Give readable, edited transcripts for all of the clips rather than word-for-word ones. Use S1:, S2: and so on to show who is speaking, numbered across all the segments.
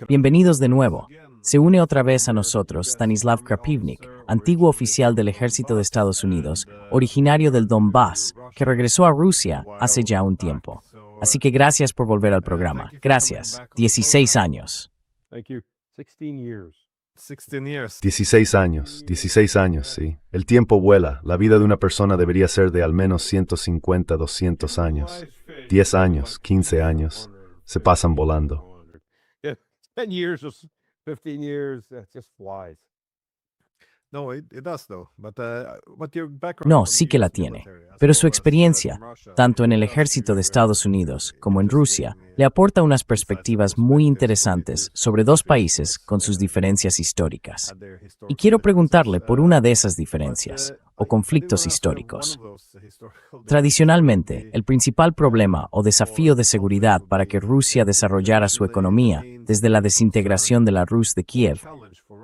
S1: Bienvenidos de nuevo. Se une otra vez a nosotros Stanislav Krapivnik, antiguo oficial del Ejército de Estados Unidos, originario del Donbass, que regresó a Rusia hace ya un tiempo. Así que gracias por volver al programa. Gracias. 16 años.
S2: 16 años, sí. El tiempo vuela. La vida de una persona debería ser de al menos 150, 200 años. 10 años, 15 años. Se pasan volando.
S3: 10 years or 15 years, it just flies.
S1: No, sí que la tiene. Pero su experiencia, tanto en el ejército de Estados Unidos como en Rusia, le aporta unas perspectivas muy interesantes sobre dos países con sus diferencias históricas. Y quiero preguntarle por una de esas diferencias, o conflictos históricos. Tradicionalmente, el principal problema o desafío de seguridad para que Rusia desarrollara su economía desde la desintegración de la Rus de Kiev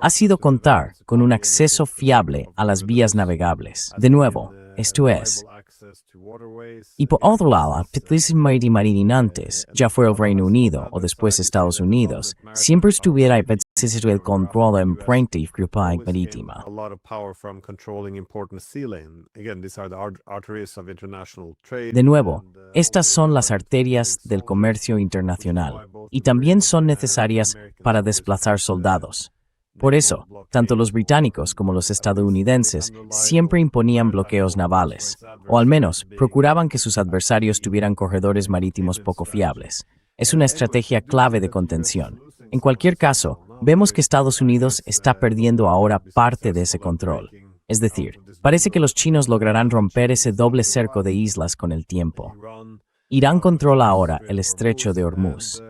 S1: ha sido contar con un acceso fiable a las vías navegables. De nuevo, esto es. Y por otro lado, antes, ya fuera el Reino Unido o después Estados Unidos, siempre estuviera el control en marítima. De nuevo, estas son las arterias del comercio internacional y también son necesarias para desplazar soldados. Por eso, tanto los británicos como los estadounidenses siempre imponían bloqueos navales, o al menos procuraban que sus adversarios tuvieran corredores marítimos poco fiables. Es una estrategia clave de contención. En cualquier caso, vemos que Estados Unidos está perdiendo ahora parte de ese control. Es decir, parece que los chinos lograrán romper ese doble cerco de islas con el tiempo. Irán controla ahora el estrecho de Hormuz.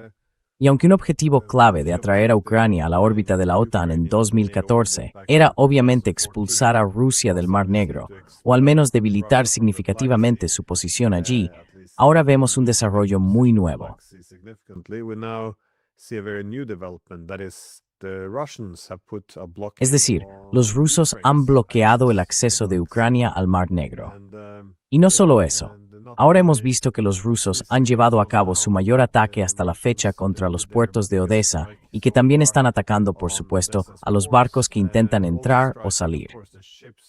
S1: Y aunque un objetivo clave de atraer a Ucrania a la órbita de la OTAN en 2014 era obviamente expulsar a Rusia del Mar Negro, o al menos debilitar significativamente su posición allí, ahora vemos un desarrollo muy nuevo. Es decir, los rusos han bloqueado el acceso de Ucrania al Mar Negro. Y no solo eso. Ahora hemos visto que los rusos han llevado a cabo su mayor ataque hasta la fecha contra los puertos de Odessa y que también están atacando, por supuesto, a los barcos que intentan entrar o salir.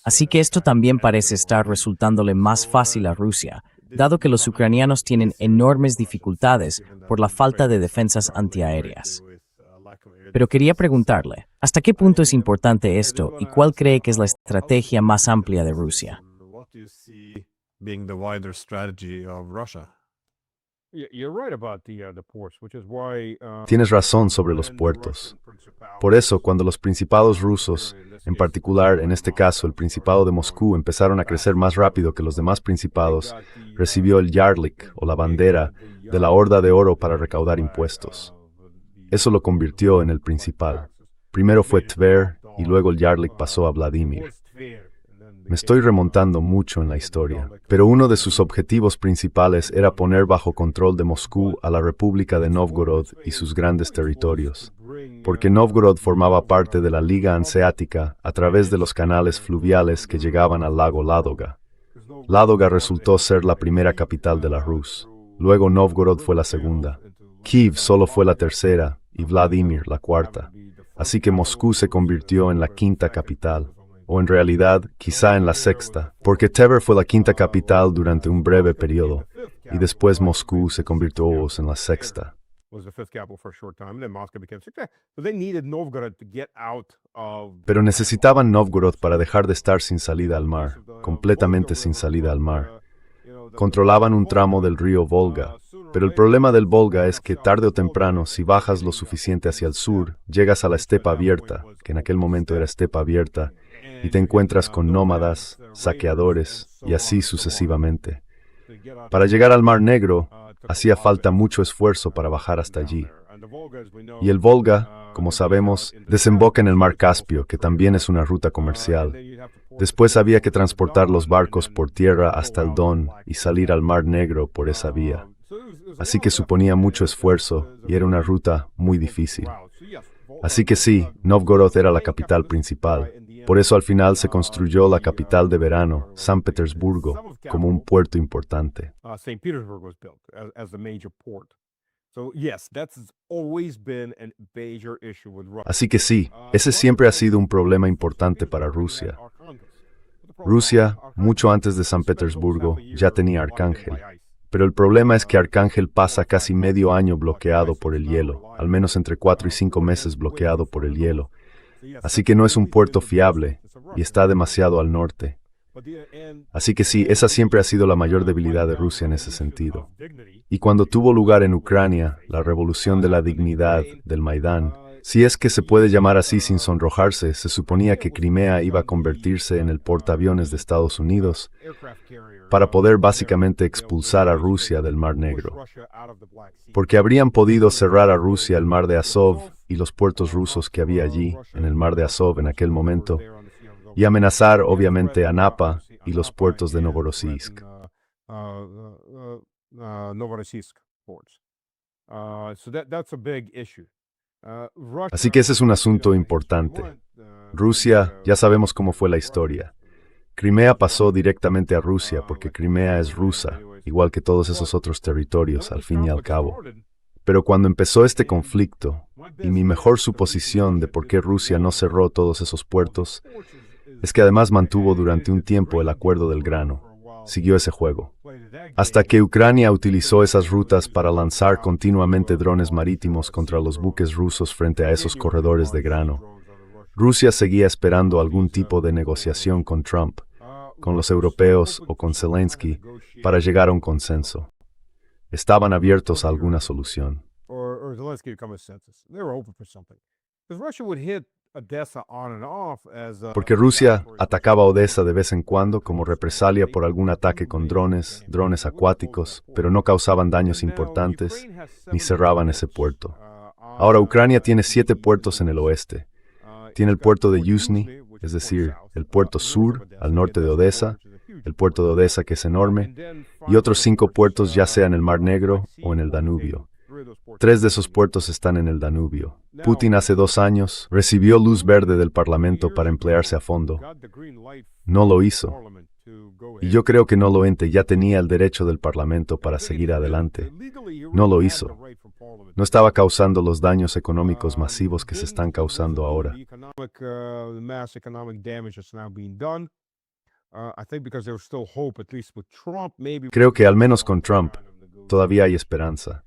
S1: Así que esto también parece estar resultándole más fácil a Rusia, dado que los ucranianos tienen enormes dificultades por la falta de defensas antiaéreas. Pero quería preguntarle, ¿hasta qué punto es importante esto y cuál cree que es la estrategia más amplia de Rusia?
S3: Being the wider strategy of Russia. You're right about the ports, which is why
S2: Tienes razón sobre los puertos. Por eso, cuando los principados rusos, en particular en este caso el Principado de Moscú, empezaron a crecer más rápido que los demás principados, recibió el Yarlik, o la bandera, de la Horda de Oro para recaudar impuestos. Eso lo convirtió en el principal. Primero fue Tver y luego el Yarlik pasó a Vladimir. Me estoy remontando mucho en la historia, pero uno de sus objetivos principales era poner bajo control de Moscú a la República de Novgorod y sus grandes territorios, porque Novgorod formaba parte de la Liga Hanseática a través de los canales fluviales que llegaban al lago Ládoga. Ládoga resultó ser la primera capital de la Rus, luego Novgorod fue la segunda, Kiev solo fue la tercera y Vladimir la cuarta, así que Moscú se convirtió en la quinta capital. O en realidad, quizá en la sexta, porque Tver fue la quinta capital durante un breve periodo, y después Moscú se convirtió en la sexta. Pero necesitaban Novgorod para dejar de estar sin salida al mar, completamente sin salida al mar. Controlaban un tramo del río Volga, pero el problema del Volga es que tarde o temprano, si bajas lo suficiente hacia el sur, llegas a la estepa abierta, que en aquel momento era estepa abierta, y te encuentras con nómadas, saqueadores, y así sucesivamente. Para llegar al Mar Negro, hacía falta mucho esfuerzo para bajar hasta allí. Y el Volga, como sabemos, desemboca en el Mar Caspio, que también es una ruta comercial. Después había que transportar los barcos por tierra hasta el Don y salir al Mar Negro por esa vía. Así que suponía mucho esfuerzo y era una ruta muy difícil. Así que sí, Novgorod era la capital principal. Por eso al final se construyó la capital de verano, San Petersburgo, como un puerto importante.
S3: St. Petersburg was built as the major port.
S2: Así que sí, ese siempre ha sido un problema importante para Rusia. Rusia, mucho antes de San Petersburgo, ya tenía Arcángel. Pero el problema es que Arcángel pasa casi medio año bloqueado por el hielo, al menos entre 4 y 5 meses bloqueado por el hielo. Así que no es un puerto fiable y está demasiado al norte. Así que sí, esa siempre ha sido la mayor debilidad de Rusia en ese sentido. Y cuando tuvo lugar en Ucrania, la revolución de la dignidad del Maidán, si es que se puede llamar así sin sonrojarse, se suponía que Crimea iba a convertirse en el portaaviones de Estados Unidos para poder básicamente expulsar a Rusia del Mar Negro. Porque habrían podido cerrar a Rusia el Mar de Azov y los puertos rusos que había allí, en el Mar de Azov en aquel momento, y amenazar obviamente a Napa y los puertos de Novorossiysk. Así que ese es un asunto importante. Rusia, ya sabemos cómo fue la historia. Crimea pasó directamente a Rusia porque Crimea es rusa, igual que todos esos otros territorios, al fin y al cabo. Pero cuando empezó este conflicto, y mi mejor suposición de por qué Rusia no cerró todos esos puertos, es que además mantuvo durante un tiempo el acuerdo del grano. Siguió ese juego. Hasta que Ucrania utilizó esas rutas para lanzar continuamente drones marítimos contra los buques rusos frente a esos corredores de grano. Rusia seguía esperando algún tipo de negociación con Trump, con los europeos o con Zelensky para llegar a un consenso. Estaban abiertos a alguna solución. Porque Rusia atacaba Odessa de vez en cuando como represalia por algún ataque con drones acuáticos, pero no causaban daños importantes ni cerraban ese puerto. Ahora Ucrania tiene 7 puertos en el oeste. Tiene el puerto de Yuzhny, es decir, el puerto sur, al norte de Odessa, el puerto de Odessa que es enorme, y otros 5 puertos ya sea en el Mar Negro o en el Danubio. 3 de esos puertos están en el Danubio. Putin hace 2 años recibió luz verde del Parlamento para emplearse a fondo. No lo hizo. Y yo creo que Noloente ya tenía el derecho del Parlamento para seguir adelante. No lo hizo. No estaba causando los daños económicos masivos que se están causando ahora. Creo que al menos con Trump todavía hay esperanza.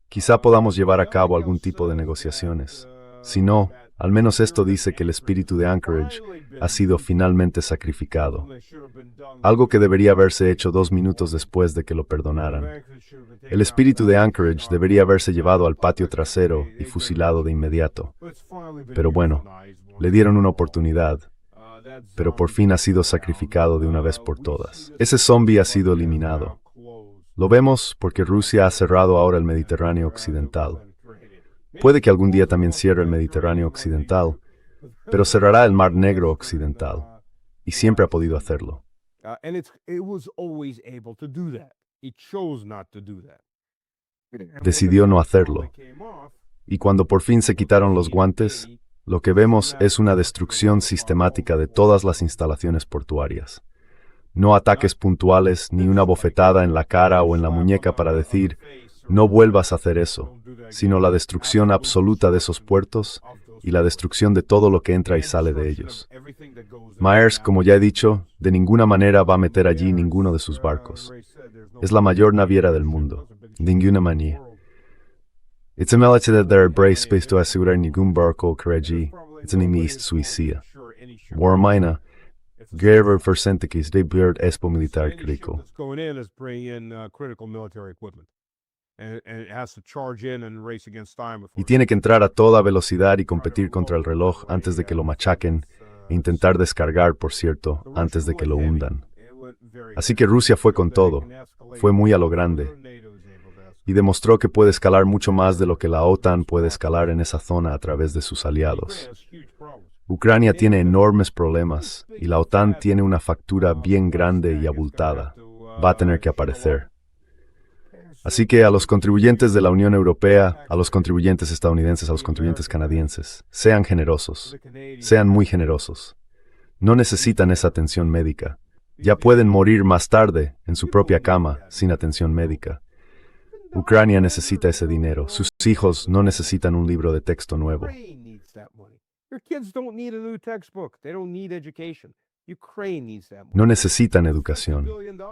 S2: Quizá podamos llevar a cabo algún tipo de negociaciones. Si no, al menos esto dice que el espíritu de Anchorage ha sido finalmente sacrificado. Algo que debería haberse hecho 2 minutos después de que lo perdonaran. El espíritu de Anchorage debería haberse llevado al patio trasero y fusilado de inmediato. Pero bueno, le dieron una oportunidad, pero por fin ha sido sacrificado de una vez por todas. Ese zombie ha sido eliminado. Lo vemos porque Rusia ha cerrado ahora el Mediterráneo occidental. Puede que algún día también cierre el Mediterráneo occidental, pero cerrará el Mar Negro occidental, y siempre ha podido hacerlo. Decidió no hacerlo. Y cuando por fin se quitaron los guantes, lo que vemos es una destrucción sistemática de todas las instalaciones portuarias. No ataques puntuales ni una bofetada en la cara o en la muñeca para decir, no vuelvas a hacer eso, sino la destrucción absoluta de esos puertos y la destrucción de todo lo que entra y sale de ellos. Myers, como ya he dicho, de ninguna manera va a meter allí ninguno de sus barcos. Es la mayor naviera del mundo. De ninguna manera. Es una de brave space to asegurar ningún barco que allí. Es en mi Suiza. Warmina. Guerra presente que es de bird expo militar crítico. Y tiene que entrar a toda velocidad y competir contra el reloj antes de que lo machaquen e intentar descargar, por cierto, antes de que lo hundan. Así que Rusia fue con todo, fue muy a lo grande, y demostró que puede escalar mucho más de lo que la OTAN puede escalar en esa zona a través de sus aliados. Ucrania tiene enormes problemas y la OTAN tiene una factura bien grande y abultada. Va a tener que aparecer. Así que a los contribuyentes de la Unión Europea, a los contribuyentes estadounidenses, a los contribuyentes canadienses, sean generosos, sean muy generosos. No necesitan esa atención médica. Ya pueden morir más tarde en su propia cama sin atención médica. Ucrania necesita ese dinero. Sus hijos no necesitan un libro de texto nuevo. No necesitan educación.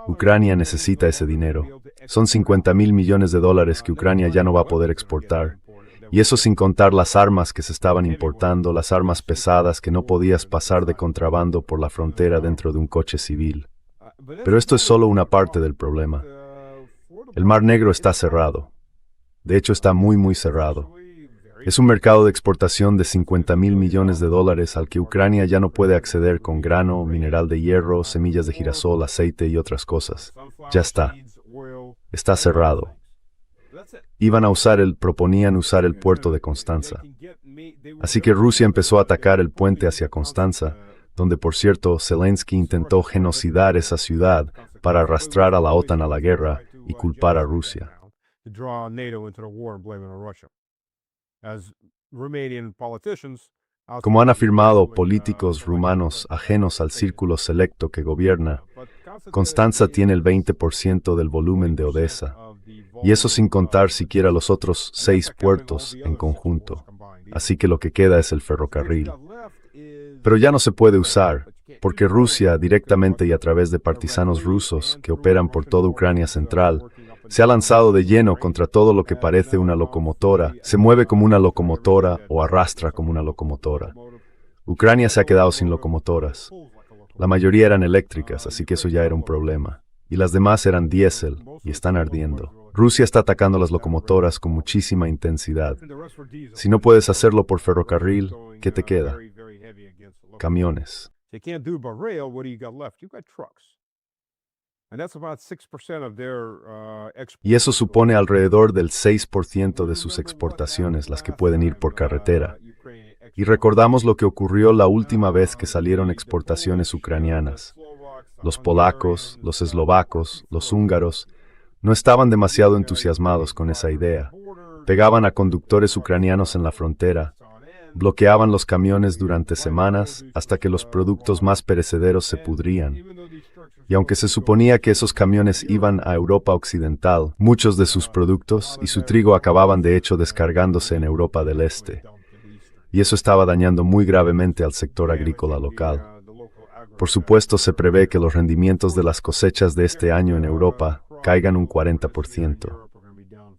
S2: Ucrania necesita ese dinero. Son $50,000 millones que Ucrania ya no va a poder exportar. Y eso sin contar las armas que se estaban importando, las armas pesadas que no podías pasar de contrabando por la frontera dentro de un coche civil. Pero esto es solo una parte del problema. El Mar Negro está cerrado. De hecho, está muy cerrado. Es un mercado de exportación de $50,000 millones al que Ucrania ya no puede acceder con grano, mineral de hierro, semillas de girasol, aceite y otras cosas. Ya está. Está cerrado. Proponían usar el puerto de Constanza. Así que Rusia empezó a atacar el puente hacia Constanza, donde por cierto Zelensky intentó genocidar esa ciudad para arrastrar a la OTAN a la guerra y culpar a Rusia. Como han afirmado políticos rumanos ajenos al círculo selecto que gobierna, Constanza tiene el 20% del volumen de Odessa, y eso sin contar siquiera los otros 6 puertos en conjunto. Así que lo que queda es el ferrocarril. Pero ya no se puede usar, porque Rusia, directamente y a través de partisanos rusos que operan por toda Ucrania central, se ha lanzado de lleno contra todo lo que parece una locomotora, se mueve como una locomotora o arrastra como una locomotora. Ucrania se ha quedado sin locomotoras. La mayoría eran eléctricas, así que eso ya era un problema. Y las demás eran diésel y están ardiendo. Rusia está atacando las locomotoras con muchísima intensidad. Si no puedes hacerlo por ferrocarril, ¿qué te queda? Camiones. Y eso supone alrededor del 6% de sus exportaciones, las que pueden ir por carretera. Y recordamos lo que ocurrió la última vez que salieron exportaciones ucranianas. Los polacos, los eslovacos, los húngaros no estaban demasiado entusiasmados con esa idea. Pegaban a conductores ucranianos en la frontera, bloqueaban los camiones durante semanas hasta que los productos más perecederos se pudrían. Y aunque se suponía que esos camiones iban a Europa Occidental, muchos de sus productos y su trigo acababan de hecho descargándose en Europa del Este. Y eso estaba dañando muy gravemente al sector agrícola local. Por supuesto, se prevé que los rendimientos de las cosechas de este año en Europa caigan un 40%.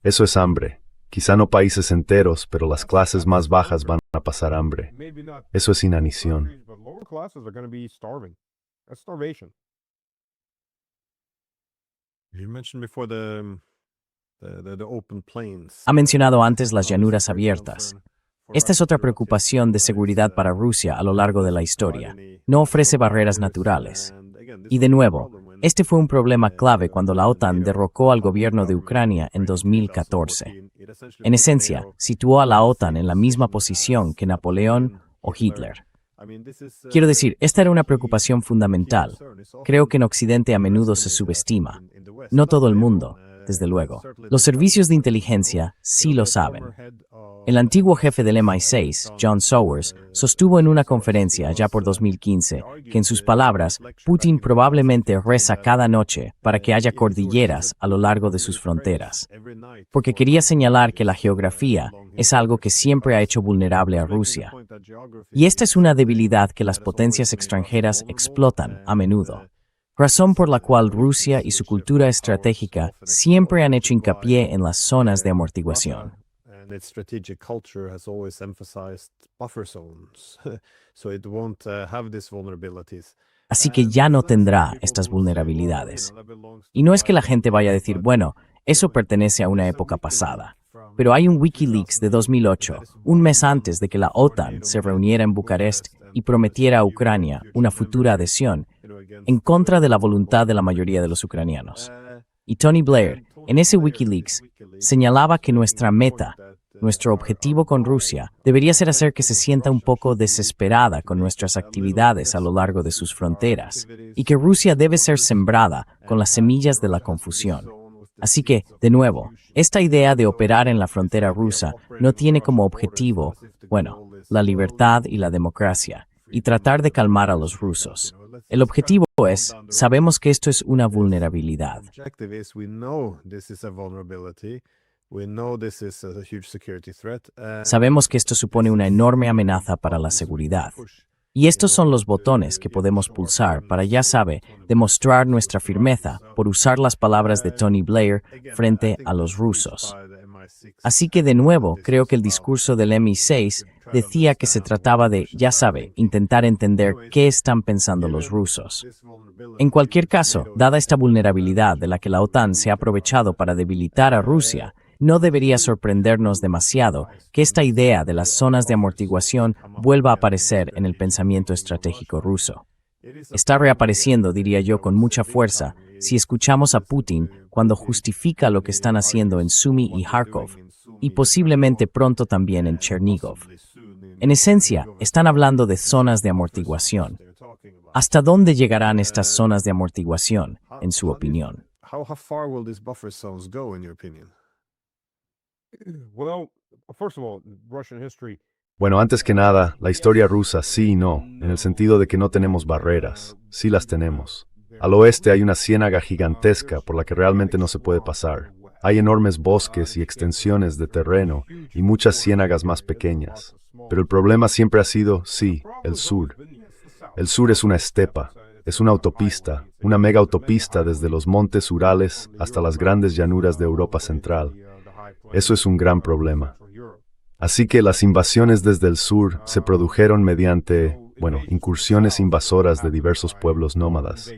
S2: Eso es hambre. Quizá no países enteros, pero las clases más bajas van a pasar hambre. Eso es inanición.
S1: Ha mencionado antes las llanuras abiertas. Esta es otra preocupación de seguridad para Rusia a lo largo de la historia. No ofrece barreras naturales. Y de nuevo, este fue un problema clave cuando la OTAN derrocó al gobierno de Ucrania en 2014. En esencia, situó a la OTAN en la misma posición que Napoleón o Hitler. Quiero decir, esta era una preocupación fundamental. Creo que en Occidente a menudo se subestima. No todo el mundo, desde luego. Los servicios de inteligencia sí lo saben. El antiguo jefe del MI6, John Sowers, sostuvo en una conferencia allá por 2015 que, en sus palabras, Putin probablemente reza cada noche para que haya cordilleras a lo largo de sus fronteras, porque quería señalar que la geografía es algo que siempre ha hecho vulnerable a Rusia. Y esta es una debilidad que las potencias extranjeras explotan a menudo. Razón por la cual Rusia y su cultura estratégica siempre han hecho hincapié en las zonas de amortiguación. Así que ya no tendrá estas vulnerabilidades. Y no es que la gente vaya a decir, bueno, eso pertenece a una época pasada. Pero hay un Wikileaks de 2008, un mes antes de que la OTAN se reuniera en Bucarest y prometiera a Ucrania una futura adhesión, en contra de la voluntad de la mayoría de los ucranianos. Y Tony Blair, en ese Wikileaks, señalaba que nuestra meta, nuestro objetivo con Rusia, debería ser hacer que se sienta un poco desesperada con nuestras actividades a lo largo de sus fronteras, y que Rusia debe ser sembrada con las semillas de la confusión. Así que, de nuevo, esta idea de operar en la frontera rusa no tiene como objetivo, la libertad y la democracia, y tratar de calmar a los rusos. El objetivo es, sabemos que esto es una vulnerabilidad. Sabemos que esto supone una enorme amenaza para la seguridad. Y estos son los botones que podemos pulsar para, ya sabe, demostrar nuestra firmeza por usar las palabras de Tony Blair frente a los rusos. Así que de nuevo, creo que el discurso del MI6 decía que se trataba de, ya sabe, intentar entender qué están pensando los rusos. En cualquier caso, dada esta vulnerabilidad de la que la OTAN se ha aprovechado para debilitar a Rusia, no debería sorprendernos demasiado que esta idea de las zonas de amortiguación vuelva a aparecer en el pensamiento estratégico ruso. Está reapareciendo, diría yo, con mucha fuerza si escuchamos a Putin cuando justifica lo que están haciendo en Sumy y Kharkov, y posiblemente pronto también en Chernigov. En esencia, están hablando de zonas de amortiguación. ¿Hasta dónde llegarán estas zonas de amortiguación, en su opinión?
S2: Bueno, antes que nada, la historia rusa sí y no, en el sentido de que no tenemos barreras. Sí las tenemos. Al oeste hay una ciénaga gigantesca por la que realmente no se puede pasar. Hay enormes bosques y extensiones de terreno y muchas ciénagas más pequeñas. Pero el problema siempre ha sido, sí, el sur. El sur es una estepa, es una autopista, una mega autopista desde los montes Urales hasta las grandes llanuras de Europa Central. Eso es un gran problema. Así que las invasiones desde el sur se produjeron mediante, incursiones invasoras de diversos pueblos nómadas.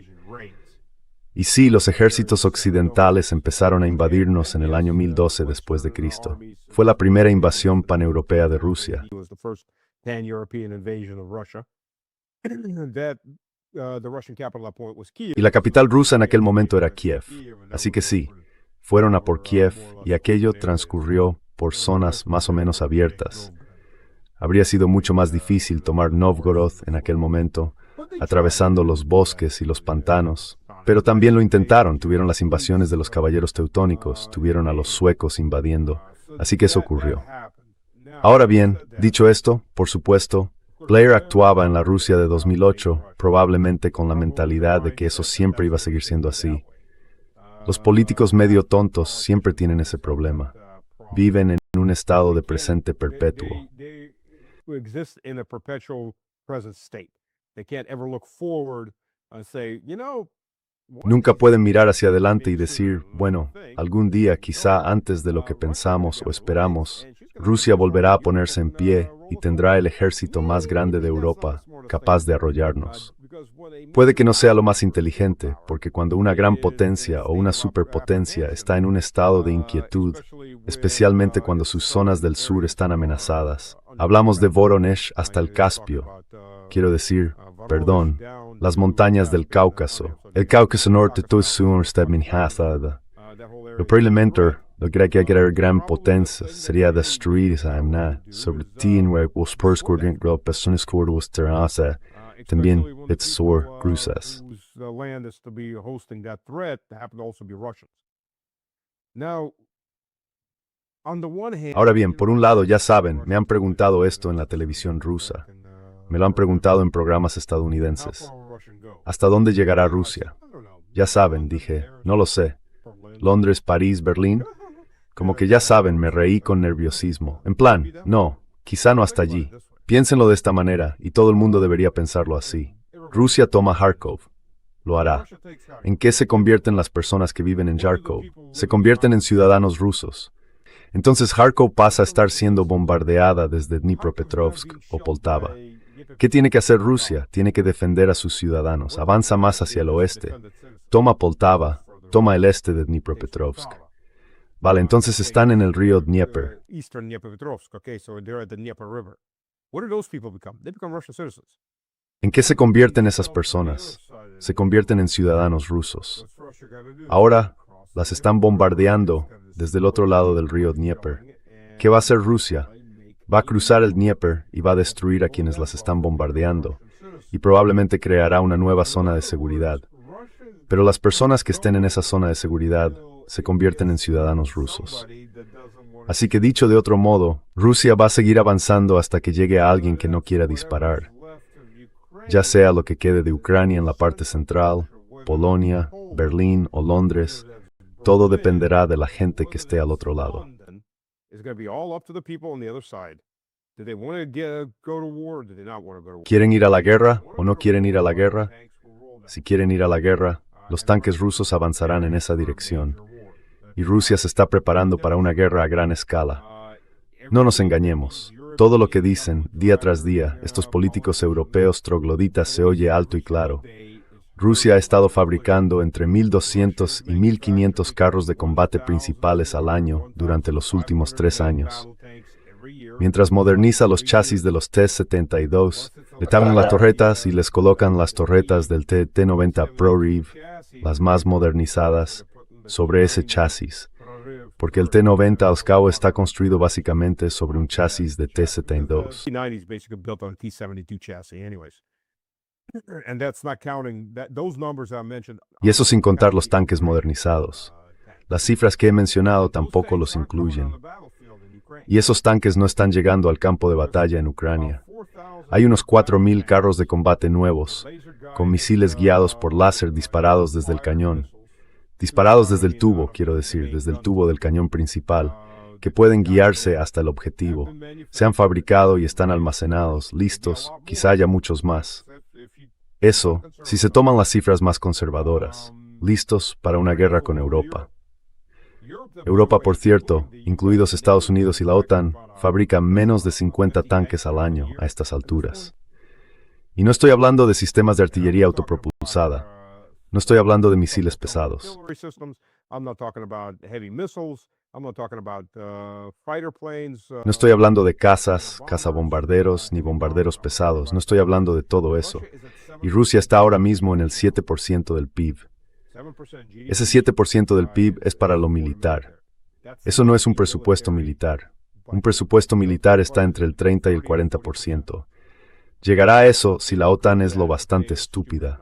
S2: Y sí, los ejércitos occidentales empezaron a invadirnos en el año 1012 después de Cristo. Fue la primera invasión paneuropea de Rusia. Y la capital rusa en aquel momento era Kiev. Así que sí, fueron a por Kiev y aquello transcurrió por zonas más o menos abiertas. Habría sido mucho más difícil tomar Novgorod en aquel momento, atravesando los bosques y los pantanos. Pero también lo intentaron, tuvieron las invasiones de los caballeros teutónicos, tuvieron a los suecos invadiendo, así que eso ocurrió. Ahora bien, dicho esto, por supuesto, Blair actuaba en la Rusia de 2008, probablemente con la mentalidad de que eso siempre iba a seguir siendo así. Los políticos medio tontos siempre tienen ese problema. Viven en un estado de presente perpetuo. Nunca pueden mirar hacia adelante y decir, bueno, algún día, quizá antes de lo que pensamos o esperamos, Rusia volverá a ponerse en pie y tendrá el ejército más grande de Europa, capaz de arrollarnos. Puede que no sea lo más inteligente, porque cuando una gran potencia o una superpotencia está en un estado de inquietud, especialmente cuando sus zonas del sur están amenazadas, hablamos de Voronezh hasta el Caspio, quiero decir, las montañas del Cáucaso. El Cáucaso Norte lo probablemente lo que era gran potencia sería destruir sobre ti en los perscorgen personas cordos terrasa también sur cruzas. Ahora bien, por un lado, ya saben, me han preguntado esto en la televisión rusa. Me lo han preguntado en programas estadounidenses. ¿Hasta dónde llegará Rusia? Ya saben, dije, no lo sé. ¿Londres, París, Berlín? Como que ya saben, me reí con nerviosismo. En plan, no, quizá no hasta allí. Piénsenlo de esta manera, y todo el mundo debería pensarlo así. Rusia toma Kharkov. Lo hará. ¿En qué se convierten las personas que viven en Kharkov? Se convierten en ciudadanos rusos. Entonces Kharkov pasa a estar siendo bombardeada desde Dnipropetrovsk o Poltava. ¿Qué tiene que hacer Rusia? Tiene que defender a sus ciudadanos. Avanza más hacia el oeste. Toma Poltava, toma el este de Dnipropetrovsk. Vale, entonces están en el río Dnieper. ¿En qué se convierten esas personas? Se convierten en ciudadanos rusos. Ahora las están bombardeando desde el otro lado del río Dnieper. ¿Qué va a hacer Rusia? Va a cruzar el Dnieper y va a destruir a quienes las están bombardeando, y probablemente creará una nueva zona de seguridad. Pero las personas que estén en esa zona de seguridad se convierten en ciudadanos rusos. Así que dicho de otro modo, Rusia va a seguir avanzando hasta que llegue a alguien que no quiera disparar. ya sea lo que quede de Ucrania en la parte central, Polonia, Berlín o Londres, todo dependerá de la gente que esté al otro lado. ¿Quieren ir a la guerra o no quieren ir a la guerra? Si quieren ir a la guerra, los tanques rusos avanzarán en esa dirección. Y Rusia se está preparando para una guerra a gran escala. No nos engañemos. Todo lo que dicen, día tras día, estos políticos europeos trogloditas se oye alto y claro. Rusia ha estado fabricando entre 1.200 y 1.500 carros de combate principales al año durante los últimos 3 años. Mientras moderniza los chasis de los T-72, le tapan las torretas y les colocan las torretas del T-90 ProRev, las más modernizadas, sobre ese chasis, porque el T-90 al cabo está construido básicamente sobre un chasis de T-72. Y eso sin contar los tanques modernizados. Las cifras que he mencionado tampoco los incluyen. Y esos tanques no están llegando al campo de batalla en Ucrania. Hay unos 4.000 carros de combate nuevos, con misiles guiados por láser disparados desde el cañón. Disparados desde el tubo, quiero decir, desde el tubo del cañón principal, que pueden guiarse hasta el objetivo. Se han fabricado y están almacenados, listos, quizá haya muchos más. Eso, si se toman las cifras más conservadoras, listos para una guerra con Europa. Europa, por cierto, incluidos Estados Unidos y la OTAN, fabrica menos de 50 tanques al año a estas alturas. Y no estoy hablando de sistemas de artillería autopropulsada. No estoy hablando de misiles pesados. No estoy hablando de cazabombarderos, ni bombarderos pesados. No estoy hablando de todo eso. Y Rusia está ahora mismo en el 7% del PIB. Ese 7% del PIB es para lo militar. Eso no es un presupuesto militar. Un presupuesto militar está entre el 30 y el 40%. Llegará a eso si la OTAN es lo bastante estúpida.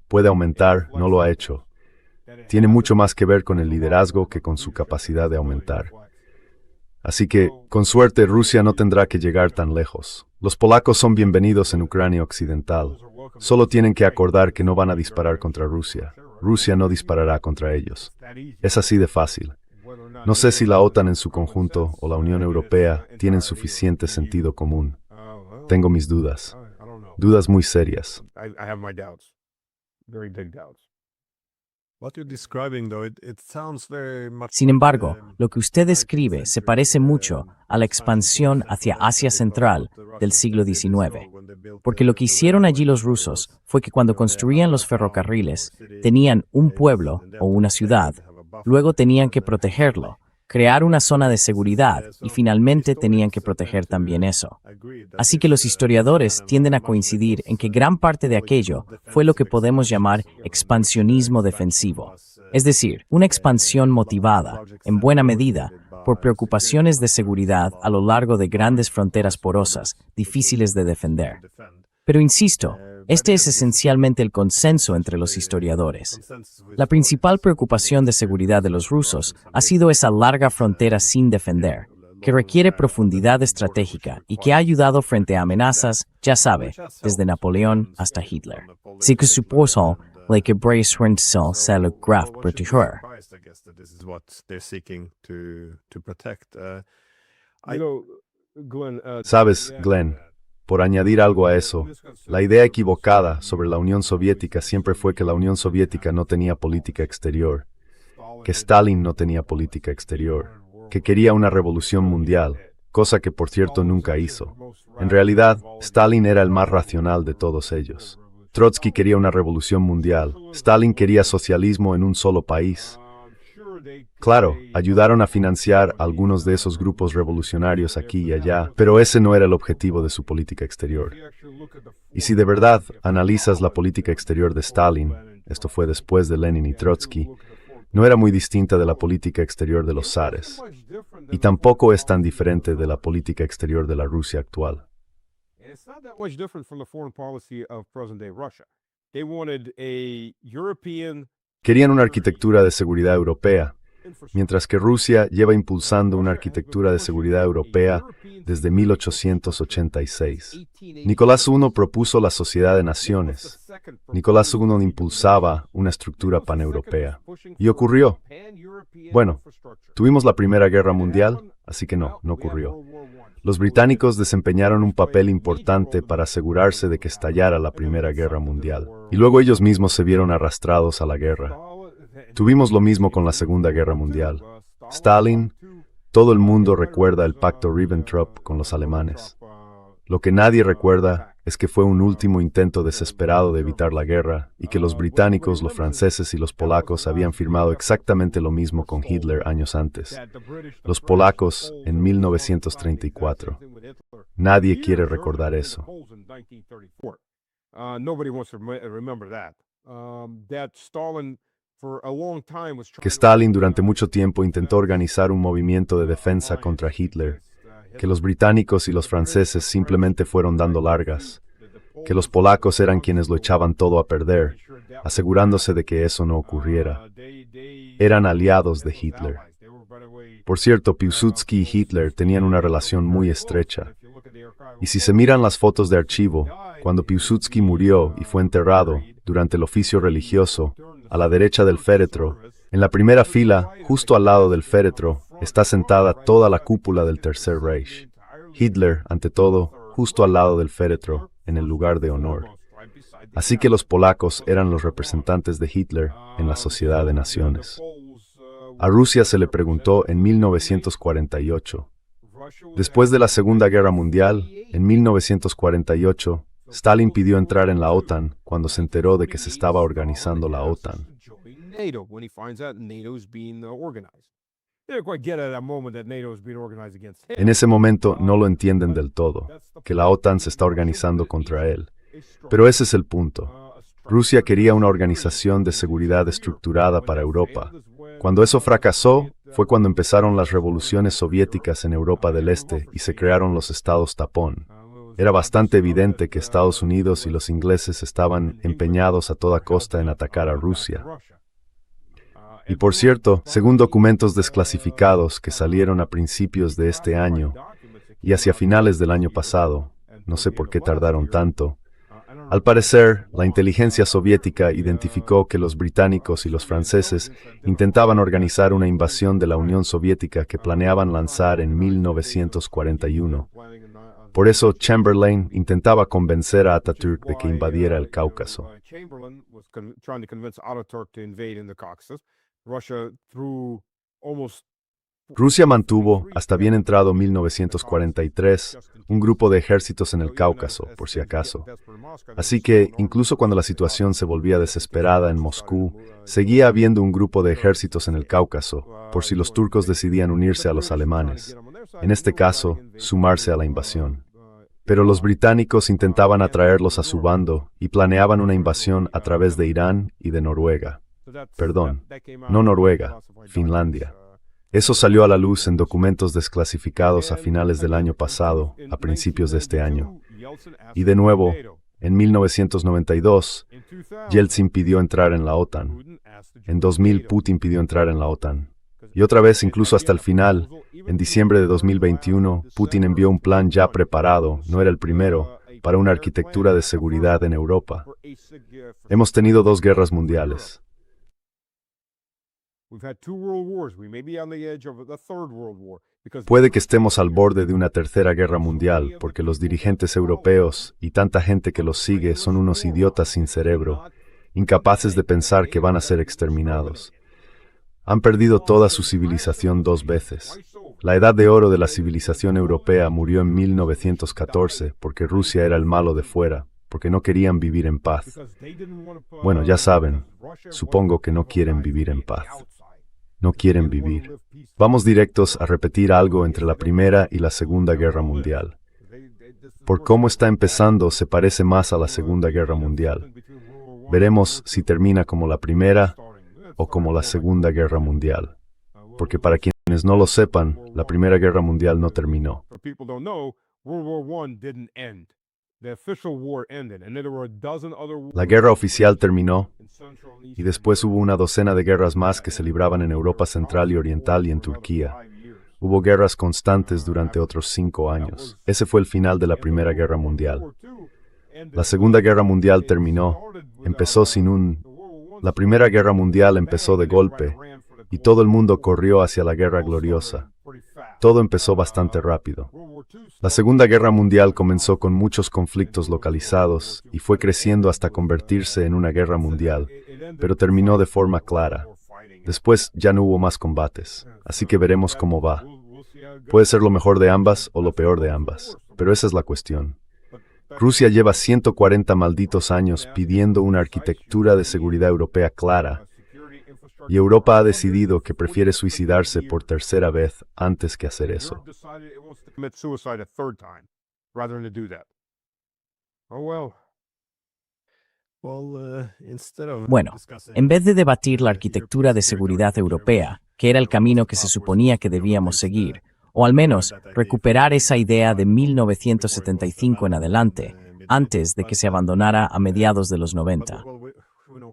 S2: Puede aumentar, no lo ha hecho. Tiene mucho más que ver con el liderazgo que con su capacidad de aumentar. Así que, con suerte, Rusia no tendrá que llegar tan lejos. Los polacos son bienvenidos en Ucrania Occidental. Solo tienen que acordar que no van a disparar contra Rusia. Rusia no disparará contra ellos. Es así de fácil. No sé si la OTAN en su conjunto o la Unión Europea tienen suficiente sentido común. Tengo mis dudas. Dudas muy serias.
S1: Sin embargo, lo que usted describe se parece mucho a la expansión hacia Asia Central del siglo XIX, porque lo que hicieron allí los rusos fue que cuando construían los ferrocarriles, tenían un pueblo o una ciudad, luego tenían que protegerlo, crear una zona de seguridad y finalmente tenían que proteger también eso. Así que los historiadores tienden a coincidir en que gran parte de aquello fue lo que podemos llamar expansionismo defensivo, es decir, una expansión motivada, en buena medida, por preocupaciones de seguridad a lo largo de grandes fronteras porosas, difíciles de defender. Pero insisto, este es esencialmente el consenso entre los historiadores. La principal preocupación de seguridad de los rusos ha sido esa larga frontera sin defender, que requiere profundidad estratégica y que ha ayudado frente a amenazas, ya sabe, desde Napoleón hasta Hitler. C'est que supposons les que Bracewent c'est le grave protégeur.
S2: ¿Sabes, Glenn? Por añadir algo a eso, la idea equivocada sobre la Unión Soviética siempre fue que la Unión Soviética no tenía política exterior, que Stalin no tenía política exterior, que quería una revolución mundial, cosa que por cierto nunca hizo. En realidad, Stalin era el más racional de todos ellos. Trotsky quería una revolución mundial, Stalin quería socialismo en un solo país. Claro, ayudaron a financiar algunos de esos grupos revolucionarios aquí y allá, pero ese no era el objetivo de su política exterior. Y si de verdad analizas la política exterior de Stalin, esto fue después de Lenin y Trotsky, no era muy distinta de la política exterior de los zares, y tampoco es tan diferente de la política exterior de la Rusia actual. Querían una arquitectura de seguridad europea, mientras que Rusia lleva impulsando una arquitectura de seguridad europea desde 1886. Nicolás I propuso la Sociedad de Naciones. Nicolás I impulsaba una estructura paneuropea. Y ocurrió. Bueno, tuvimos la Primera Guerra Mundial, así que no ocurrió. Los británicos desempeñaron un papel importante para asegurarse de que estallara la Primera Guerra Mundial, y luego ellos mismos se vieron arrastrados a la guerra. Tuvimos lo mismo con la Segunda Guerra Mundial. Stalin, todo el mundo recuerda el pacto Ribbentrop con los alemanes. Lo que nadie recuerda es que fue un último intento desesperado de evitar la guerra y que los británicos, los franceses y los polacos habían firmado exactamente lo mismo con Hitler años antes. Los polacos en 1934. Nadie quiere recordar eso. Que Stalin durante mucho tiempo intentó organizar un movimiento de defensa contra Hitler, que los británicos y los franceses simplemente fueron dando largas, que los polacos eran quienes lo echaban todo a perder, asegurándose de que eso no ocurriera. Eran aliados de Hitler. Por cierto, Piłsudski y Hitler tenían una relación muy estrecha. Y si se miran las fotos de archivo, cuando Piłsudski murió y fue enterrado durante el oficio religioso, a la derecha del féretro, en la primera fila, justo al lado del féretro, está sentada toda la cúpula del Tercer Reich. Hitler, ante todo, justo al lado del féretro, en el lugar de honor. Así que los polacos eran los representantes de Hitler en la Sociedad de Naciones. A Rusia se le preguntó en 1948. Después de la Segunda Guerra Mundial, en 1948, Stalin pidió entrar en la OTAN cuando se enteró de que se estaba organizando la OTAN. En ese momento no lo entienden del todo, que la OTAN se está organizando contra él. Pero ese es el punto. Rusia quería una organización de seguridad estructurada para Europa. Cuando eso fracasó, fue cuando empezaron las revoluciones soviéticas en Europa del Este y se crearon los estados tapón. Era bastante evidente que Estados Unidos y los ingleses estaban empeñados a toda costa en atacar a Rusia. Y por cierto, según documentos desclasificados que salieron a principios de este año y hacia finales del año pasado, no sé por qué tardaron tanto, al parecer, la inteligencia soviética identificó que los británicos y los franceses intentaban organizar una invasión de la Unión Soviética que planeaban lanzar en 1941. Por eso, Chamberlain intentaba convencer a Atatürk de que invadiera el Cáucaso. Rusia mantuvo, hasta bien entrado 1943, un grupo de ejércitos en el Cáucaso, por si acaso. Así que, incluso cuando la situación se volvía desesperada en Moscú, seguía habiendo un grupo de ejércitos en el Cáucaso, por si los turcos decidían unirse a los alemanes. En este caso, sumarse a la invasión. Pero los británicos intentaban atraerlos a su bando y planeaban una invasión a través de Irán y de Noruega. Perdón, no Noruega, Finlandia. Eso salió a la luz en documentos desclasificados a finales del año pasado, a principios de este año. Y de nuevo, en 1992, Yeltsin pidió entrar en la OTAN. En 2000, Putin pidió entrar en la OTAN. Y otra vez, incluso hasta el final, en diciembre de 2021, Putin envió un plan ya preparado, no era el primero, para una arquitectura de seguridad en Europa. Hemos tenido 2 guerras mundiales. Puede que estemos al borde de una tercera guerra mundial porque los dirigentes europeos y tanta gente que los sigue son unos idiotas sin cerebro, incapaces de pensar que van a ser exterminados. Han perdido toda su civilización 2 veces. La edad de oro de la civilización europea murió en 1914 porque Rusia era el malo de fuera, porque no querían vivir en paz. Bueno, ya saben, supongo que no quieren vivir en paz. No quieren vivir. Vamos directos a repetir algo entre la Primera y la Segunda Guerra Mundial. Por cómo está empezando, se parece más a la Segunda Guerra Mundial. Veremos si termina como la Primera o como la Segunda Guerra Mundial. Porque para quienes no lo sepan, la Primera Guerra Mundial no terminó. La guerra oficial terminó y después hubo una docena de guerras más que se libraban en Europa Central y Oriental y en Turquía. Hubo guerras constantes durante otros 5 años. Ese fue el final de la Primera Guerra Mundial. La Segunda Guerra Mundial terminó, La Primera Guerra Mundial empezó de golpe y todo el mundo corrió hacia la Guerra Gloriosa. Todo empezó bastante rápido. La Segunda Guerra Mundial comenzó con muchos conflictos localizados y fue creciendo hasta convertirse en una guerra mundial, pero terminó de forma clara. Después ya no hubo más combates, así que veremos cómo va. Puede ser lo mejor de ambas o lo peor de ambas, pero esa es la cuestión. Rusia lleva 140 malditos años pidiendo una arquitectura de seguridad europea clara, y Europa ha decidido que prefiere suicidarse por tercera vez antes que hacer eso.
S1: Bueno, en vez de debatir la arquitectura de seguridad europea, que era el camino que se suponía que debíamos seguir, o al menos recuperar esa idea de 1975 en adelante, antes de que se abandonara a mediados de los 90.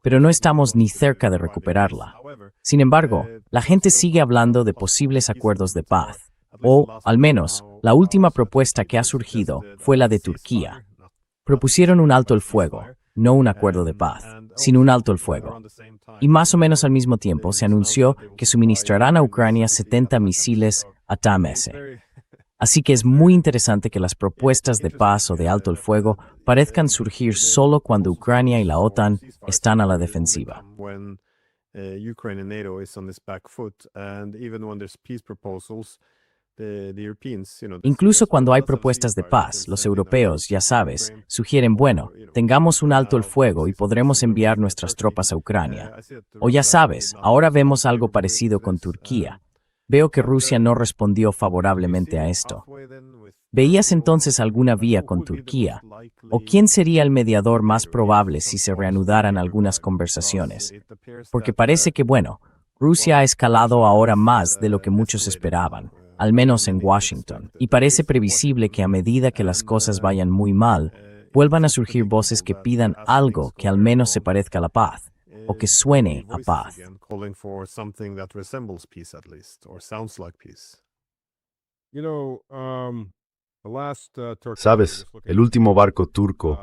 S1: Pero no estamos ni cerca de recuperarla. Sin embargo, la gente sigue hablando de posibles acuerdos de paz, o, al menos, la última propuesta que ha surgido fue la de Turquía. Propusieron un alto el fuego, no un acuerdo de paz, sino un alto el fuego. Y más o menos al mismo tiempo se anunció que suministrarán a Ucrania 70 misiles ATACMS. Así que es muy interesante que las propuestas de paz o de alto el fuego parezcan surgir solo cuando Ucrania y la OTAN están a la defensiva. Incluso cuando hay propuestas de paz, los europeos, ya sabes, sugieren, bueno, tengamos un alto el fuego y podremos enviar nuestras tropas a Ucrania. O ya sabes, ahora vemos algo parecido con Turquía. Veo que Rusia no respondió favorablemente a esto. ¿Veías entonces alguna vía con Turquía? ¿O quién sería el mediador más probable si se reanudaran algunas conversaciones? Porque parece que, bueno, Rusia ha escalado ahora más de lo que muchos esperaban, al menos en Washington, y parece previsible que a medida que las cosas vayan muy mal, vuelvan a surgir voces que pidan algo que al menos se parezca a la paz, o que suene a paz.
S2: Sabes, el último barco turco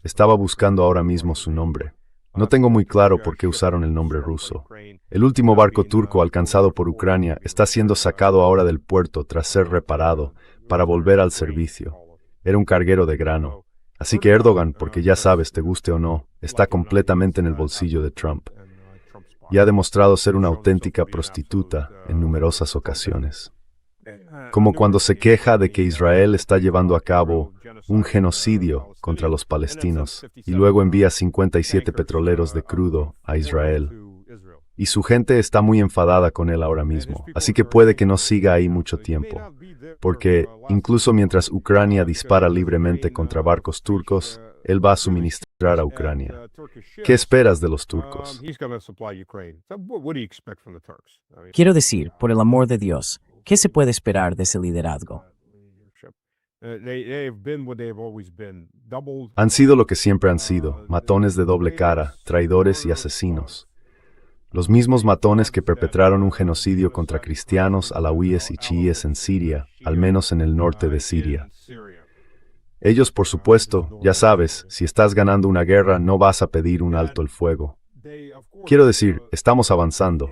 S2: estaba buscando ahora mismo su nombre. No tengo muy claro por qué usaron el nombre ruso. El último barco turco alcanzado por Ucrania está siendo sacado ahora del puerto tras ser reparado para volver al servicio. Era un carguero de grano. Así que Erdogan, porque ya sabes, te guste o no, está completamente en el bolsillo de Trump. Y ha demostrado ser una auténtica prostituta en numerosas ocasiones. Como cuando se queja de que Israel está llevando a cabo un genocidio contra los palestinos y luego envía 57 petroleros de crudo a Israel. Y su gente está muy enfadada con él ahora mismo, así que puede que no siga ahí mucho tiempo, porque incluso mientras Ucrania dispara libremente contra barcos turcos, él va a suministrar a Ucrania. ¿Qué esperas de los turcos?
S1: Quiero decir, por el amor de Dios, ¿qué se puede esperar de ese liderazgo?
S2: Han sido lo que siempre han sido, matones de doble cara, traidores y asesinos. Los mismos matones que perpetraron un genocidio contra cristianos, alawíes y chiíes en Siria, al menos en el norte de Siria. Ellos, por supuesto, ya sabes, si estás ganando una guerra no vas a pedir un alto el fuego. Quiero decir, estamos avanzando.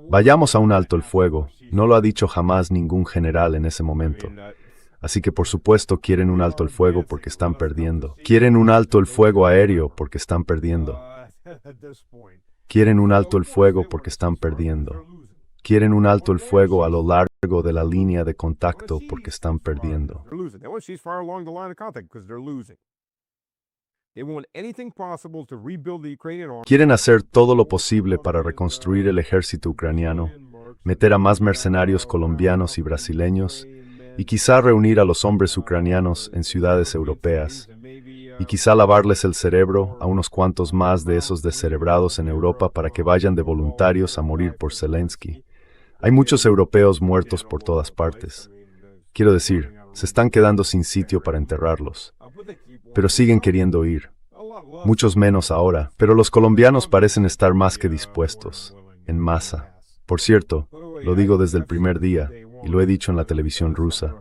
S2: Vayamos a un alto el fuego, no lo ha dicho jamás ningún general en ese momento. Así que por supuesto quieren un alto el fuego porque están perdiendo. Quieren un alto el fuego aéreo porque están perdiendo. Quieren un alto el fuego porque están perdiendo. Quieren un alto el fuego a lo largo de la línea de contacto porque están perdiendo. Quieren hacer todo lo posible para reconstruir el ejército ucraniano, meter a más mercenarios colombianos y brasileños, y quizá reunir a los hombres ucranianos en ciudades europeas, y quizá lavarles el cerebro a unos cuantos más de esos descerebrados en Europa para que vayan de voluntarios a morir por Zelensky. Hay muchos europeos muertos por todas partes. Quiero decir, se están quedando sin sitio para enterrarlos. pero siguen queriendo ir. Muchos menos ahora, pero los colombianos parecen estar más que dispuestos, en masa. Por cierto, lo digo desde el primer día, y lo he dicho en la televisión rusa.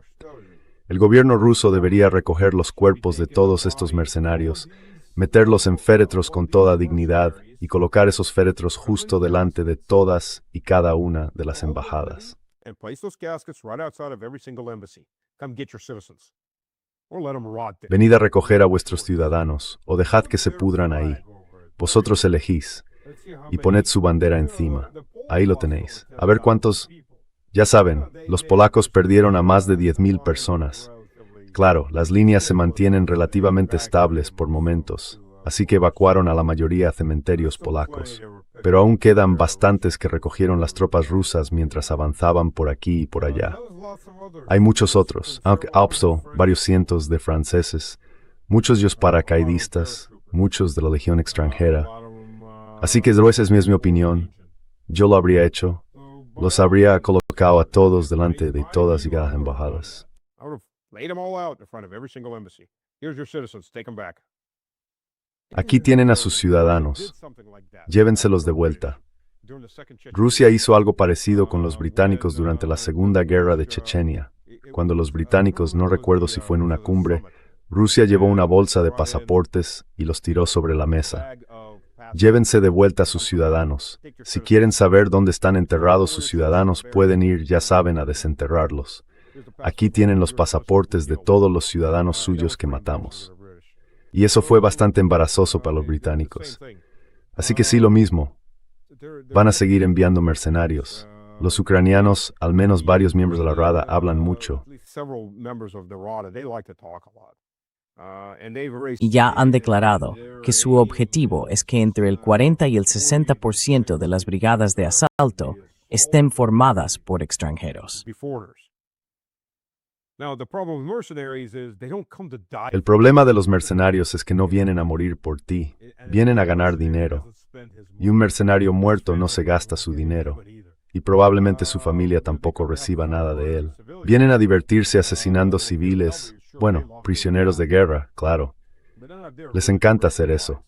S2: El gobierno ruso debería recoger los cuerpos de todos estos mercenarios, meterlos en féretros con toda dignidad y colocar esos féretros justo delante de todas y cada una de las embajadas. Venid a recoger a vuestros ciudadanos, o dejad que se pudran ahí. Vosotros elegís, y poned su bandera encima. Ahí lo tenéis. A ver cuántos... Ya saben, los polacos perdieron a más de 10,000 personas. Claro, las líneas se mantienen relativamente estables por momentos, así que evacuaron a la mayoría a cementerios polacos. Pero aún quedan bastantes que recogieron las tropas rusas mientras avanzaban por aquí y por allá. Hay muchos otros, aunque varios cientos de franceses, muchos de los paracaidistas, muchos de la legión extranjera. Así que esa es mi opinión. Yo lo habría hecho. Los habría colocado a todos delante de todas y cada las embajadas. Aquí tienen a sus ciudadanos. Llévenselos de vuelta. Rusia hizo algo parecido con los británicos durante la Segunda Guerra de Chechenia. Cuando los británicos, no recuerdo si fue en una cumbre, Rusia llevó una bolsa de pasaportes y los tiró sobre la mesa. Llévense de vuelta a sus ciudadanos. Si quieren saber dónde están enterrados sus ciudadanos, pueden ir, ya saben, a desenterrarlos. Aquí tienen los pasaportes de todos los ciudadanos suyos que matamos. Y eso fue bastante embarazoso para los británicos. Así que sí, lo mismo. Van a seguir enviando mercenarios. Los ucranianos, al menos varios miembros de la Rada, hablan mucho.
S1: Y ya han declarado que su objetivo es que entre el 40 y el 60% de las brigadas de asalto estén formadas por extranjeros.
S2: El problema de los mercenarios es que no vienen a morir por ti, vienen a ganar dinero. Y un mercenario muerto no se gasta su dinero, y probablemente su familia tampoco reciba nada de él. Vienen a divertirse asesinando civiles, prisioneros de guerra, claro. Les encanta hacer eso.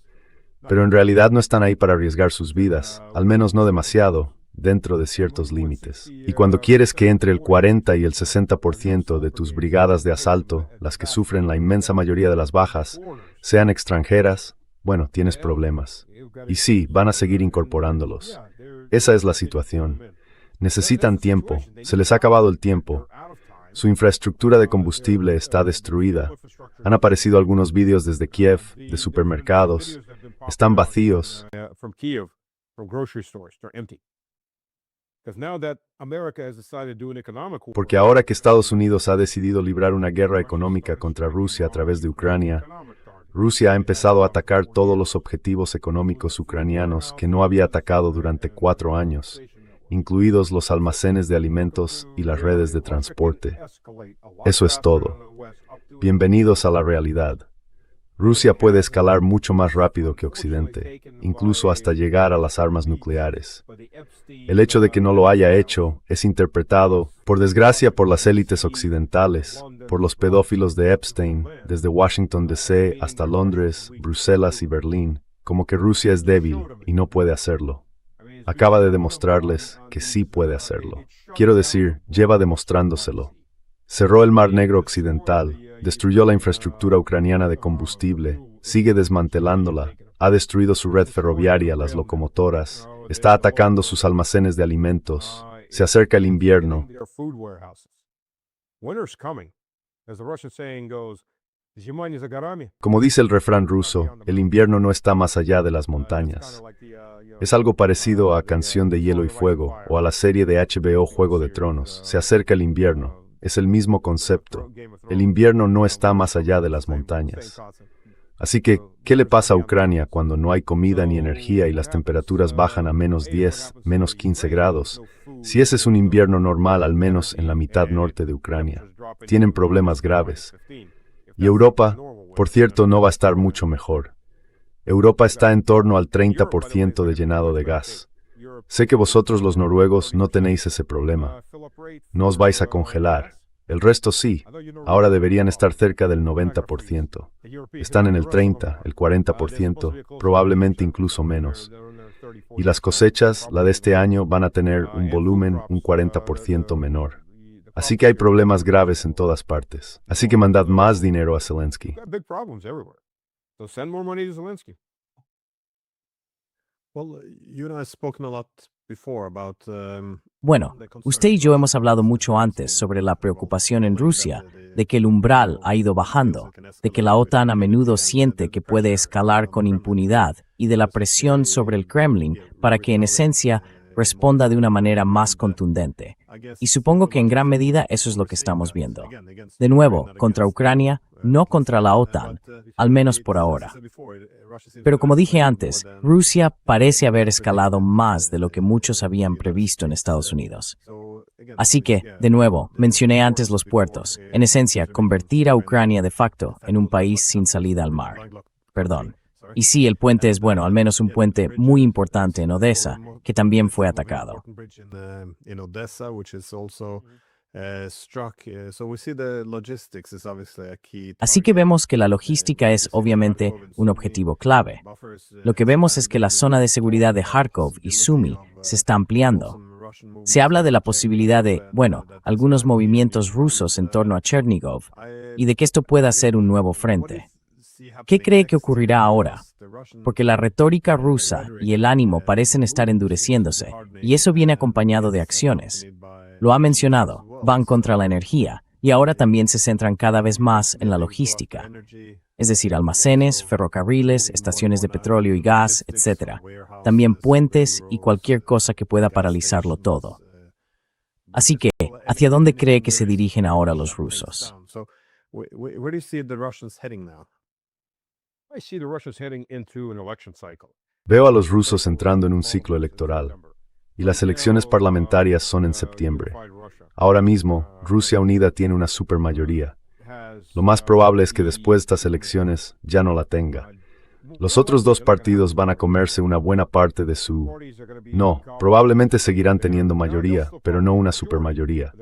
S2: Pero en realidad no están ahí para arriesgar sus vidas, al menos no demasiado, dentro de ciertos límites. Y cuando quieres que entre el 40 y el 60% de tus brigadas de asalto, las que sufren la inmensa mayoría de las bajas, sean extranjeras, tienes problemas. Y sí, van a seguir incorporándolos. Esa es la situación. Necesitan tiempo, se les ha acabado el tiempo. Su infraestructura de combustible está destruida. Han aparecido algunos vídeos desde Kiev, de supermercados. Están vacíos. Porque ahora que Estados Unidos ha decidido librar una guerra económica contra Rusia a través de Ucrania, Rusia ha empezado a atacar todos los objetivos económicos ucranianos que no había atacado durante 4 años, incluidos los almacenes de alimentos y las redes de transporte. Eso es todo. Bienvenidos a la realidad. Rusia puede escalar mucho más rápido que Occidente, incluso hasta llegar a las armas nucleares. El hecho de que no lo haya hecho es interpretado, por desgracia, por las élites occidentales, por los pedófilos de Epstein, desde Washington D.C. hasta Londres, Bruselas y Berlín, como que Rusia es débil y no puede hacerlo. Acaba de demostrarles que sí puede hacerlo. Quiero decir, lleva demostrándoselo. Cerró el Mar Negro Occidental, destruyó la infraestructura ucraniana de combustible, sigue desmantelándola, ha destruido su red ferroviaria, las locomotoras, está atacando sus almacenes de alimentos. Se acerca el invierno. Como dice el refrán ruso, el invierno no está más allá de las montañas. Es algo parecido a Canción de Hielo y Fuego o a la serie de HBO Juego de Tronos. Se acerca el invierno. Es el mismo concepto. El invierno no está más allá de las montañas. Así que, ¿qué le pasa a Ucrania cuando no hay comida ni energía y las temperaturas bajan a -10, -15 grados? Si ese es un invierno normal, al menos en la mitad norte de Ucrania. Tienen problemas graves. Y Europa, por cierto, no va a estar mucho mejor. Europa está en torno al 30% de llenado de gas. Sé que vosotros los noruegos no tenéis ese problema. No os vais a congelar. El resto sí. Ahora deberían estar cerca del 90%. Están en el 30, el 40%, probablemente incluso menos. Y las cosechas, la de este año, van a tener un volumen un 40% menor. Así que hay problemas graves en todas partes. Así que mandad más dinero a Zelensky.
S1: Bueno, usted y yo hemos hablado mucho antes sobre la preocupación en Rusia de que el umbral ha ido bajando, de que la OTAN a menudo siente que puede escalar con impunidad y de la presión sobre el Kremlin para que en esencia responda de una manera más contundente. Y supongo que en gran medida eso es lo que estamos viendo. De nuevo, contra Ucrania, no contra la OTAN, al menos por ahora. Pero como dije antes, Rusia parece haber escalado más de lo que muchos habían previsto en Estados Unidos. Así que, de nuevo, mencioné antes los puertos, en esencia, convertir a Ucrania de facto en un país sin salida al mar. Perdón. Y sí, el puente es bueno, al menos un puente muy importante en Odessa, que también fue atacado. Así que vemos que la logística es obviamente un objetivo clave. Lo que vemos es que la zona de seguridad de Kharkov y Sumy se está ampliando. Se habla de la posibilidad de, algunos movimientos rusos en torno a Chernigov y de que esto pueda ser un nuevo frente. ¿Qué cree que ocurrirá ahora? Porque la retórica rusa y el ánimo parecen estar endureciéndose, y eso viene acompañado de acciones. Lo ha mencionado, van contra la energía, y ahora también se centran cada vez más en la logística, es decir, almacenes, ferrocarriles, estaciones de petróleo y gas, etc. También puentes y cualquier cosa que pueda paralizarlo todo. Así que, ¿hacia dónde cree que se dirigen ahora los rusos?
S2: Veo a los rusos entrando en un ciclo electoral, y las elecciones parlamentarias son en septiembre. Ahora mismo, Rusia Unida tiene una supermayoría. Lo más probable es que después de estas elecciones ya no la tenga. Los otros dos partidos van a comerse una buena parte de su... No, probablemente seguirán teniendo mayoría, pero no una supermayoría.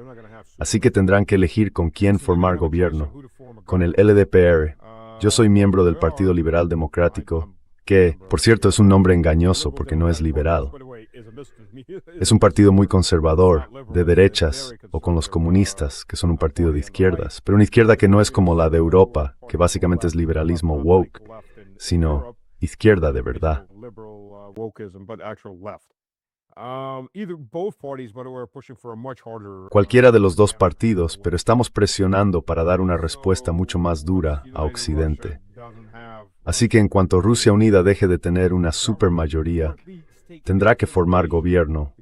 S2: Así que tendrán que elegir con quién formar gobierno. Con el LDPR. Yo soy miembro del Partido Liberal Democrático, que, por cierto, es un nombre engañoso porque no es liberal. Es un partido muy conservador, de derechas, o con los comunistas, que son un partido de izquierdas, pero una izquierda que no es como la de Europa, que básicamente es liberalismo woke, sino izquierda de verdad. Cualquiera de los dos partidos, pero estamos presionando para dar una respuesta mucho más dura a Occidente. Así que en cuanto Rusia Unida deje de tener una supermayoría, tendrá que formar gobierno,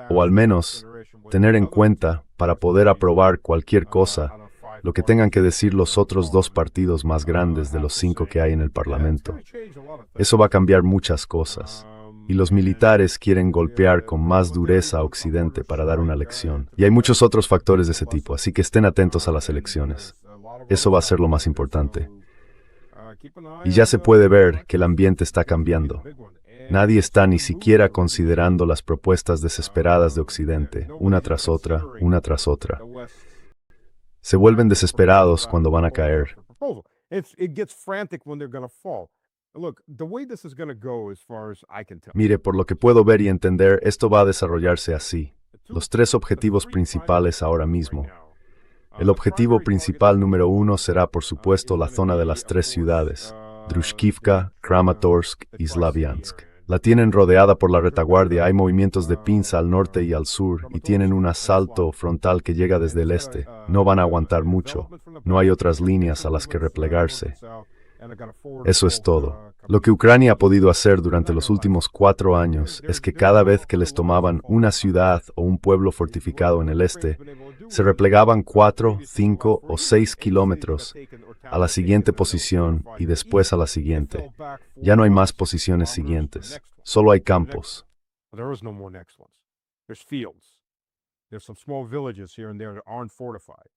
S2: o al menos tener en cuenta, para poder aprobar cualquier cosa, lo que tengan que decir los otros dos partidos más grandes de los 5 que hay en el Parlamento. Eso va a cambiar muchas cosas. Y los militares quieren golpear con más dureza a Occidente para dar una lección. Y hay muchos otros factores de ese tipo, así que estén atentos a las elecciones. Eso va a ser lo más importante. Y ya se puede ver que el ambiente está cambiando. Nadie está ni siquiera considerando las propuestas desesperadas de Occidente, una tras otra, una tras otra. Se vuelven desesperados cuando van a caer. Mire, por lo que puedo ver y entender, esto va a desarrollarse así. Los 3 objetivos principales ahora mismo. El objetivo principal número 1 será, por supuesto, la zona de las 3 ciudades, Drushkivka, Kramatorsk y Slaviansk. La tienen rodeada por la retaguardia, hay movimientos de pinza al norte y al sur, y tienen un asalto frontal que llega desde el este. No van a aguantar mucho, no hay otras líneas a las que replegarse. Eso es todo. Lo que Ucrania ha podido hacer durante los últimos 4 años es que cada vez que les tomaban una ciudad o un pueblo fortificado en el este, se replegaban 4, 5 o 6 kilómetros a la siguiente posición y después a la siguiente. Ya no hay más posiciones siguientes, solo hay campos.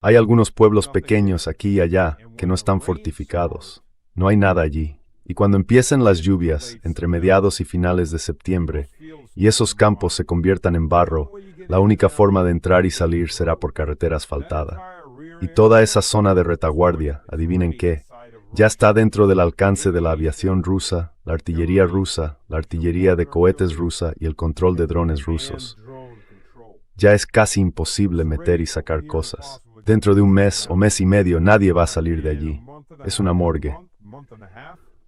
S2: Hay algunos pueblos pequeños aquí y allá que no están fortificados. No hay nada allí. Y cuando empiecen las lluvias, entre mediados y finales de septiembre, y esos campos se conviertan en barro, la única forma de entrar y salir será por carretera asfaltada. Y toda esa zona de retaguardia, adivinen qué, ya está dentro del alcance de la aviación rusa, la artillería de cohetes rusa y el control de drones rusos. Ya es casi imposible meter y sacar cosas. Dentro de un mes o mes y medio nadie va a salir de allí. Es una morgue.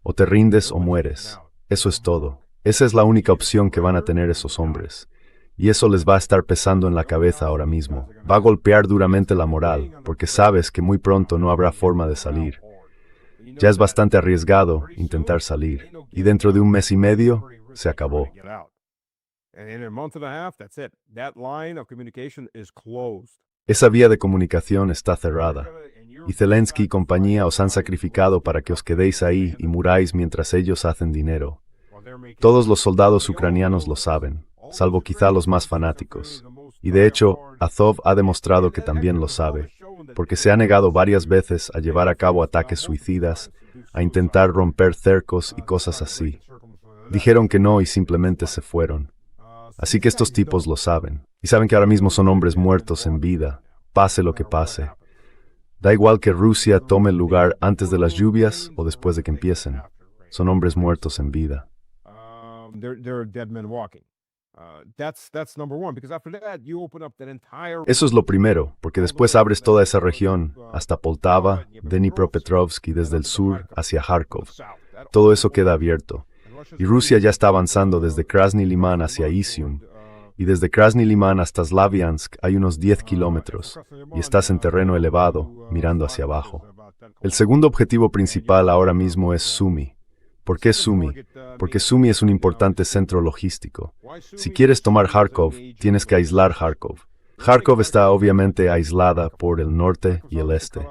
S2: O te rindes o mueres. Eso es todo. Esa es la única opción que van a tener esos hombres. Y eso les va a estar pesando en la cabeza ahora mismo. Va a golpear duramente la moral, porque sabes que muy pronto no habrá forma de salir. Ya es bastante arriesgado intentar salir. Y dentro de un mes y medio, se acabó. Esa vía de comunicación está cerrada. Y Zelensky y compañía os han sacrificado para que os quedéis ahí y muráis mientras ellos hacen dinero. Todos los soldados ucranianos lo saben, salvo quizá los más fanáticos. Y de hecho, Azov ha demostrado que también lo sabe, porque se ha negado varias veces a llevar a cabo ataques suicidas, a intentar romper cercos y cosas así. Dijeron que no y simplemente se fueron. Así que estos tipos lo saben, y saben que ahora mismo son hombres muertos en vida, pase lo que pase. Da igual que Rusia tome el lugar antes de las lluvias o después de que empiecen. Son hombres muertos en vida. Eso es lo primero, porque después abres toda esa región, hasta Poltava, Dnipropetrovsk y desde el sur hacia Kharkov. Todo eso queda abierto. Y Rusia ya está avanzando desde Krasny Liman hacia Izium. Y desde Krasny Liman hasta Slaviansk hay unos 10 kilómetros, y estás en terreno elevado, mirando hacia abajo. El segundo objetivo principal ahora mismo es Sumy. ¿Por qué Sumy? Porque Sumy es un importante centro logístico. Si quieres tomar Kharkov, tienes que aislar Kharkov. Kharkov está obviamente aislada por el norte y el este.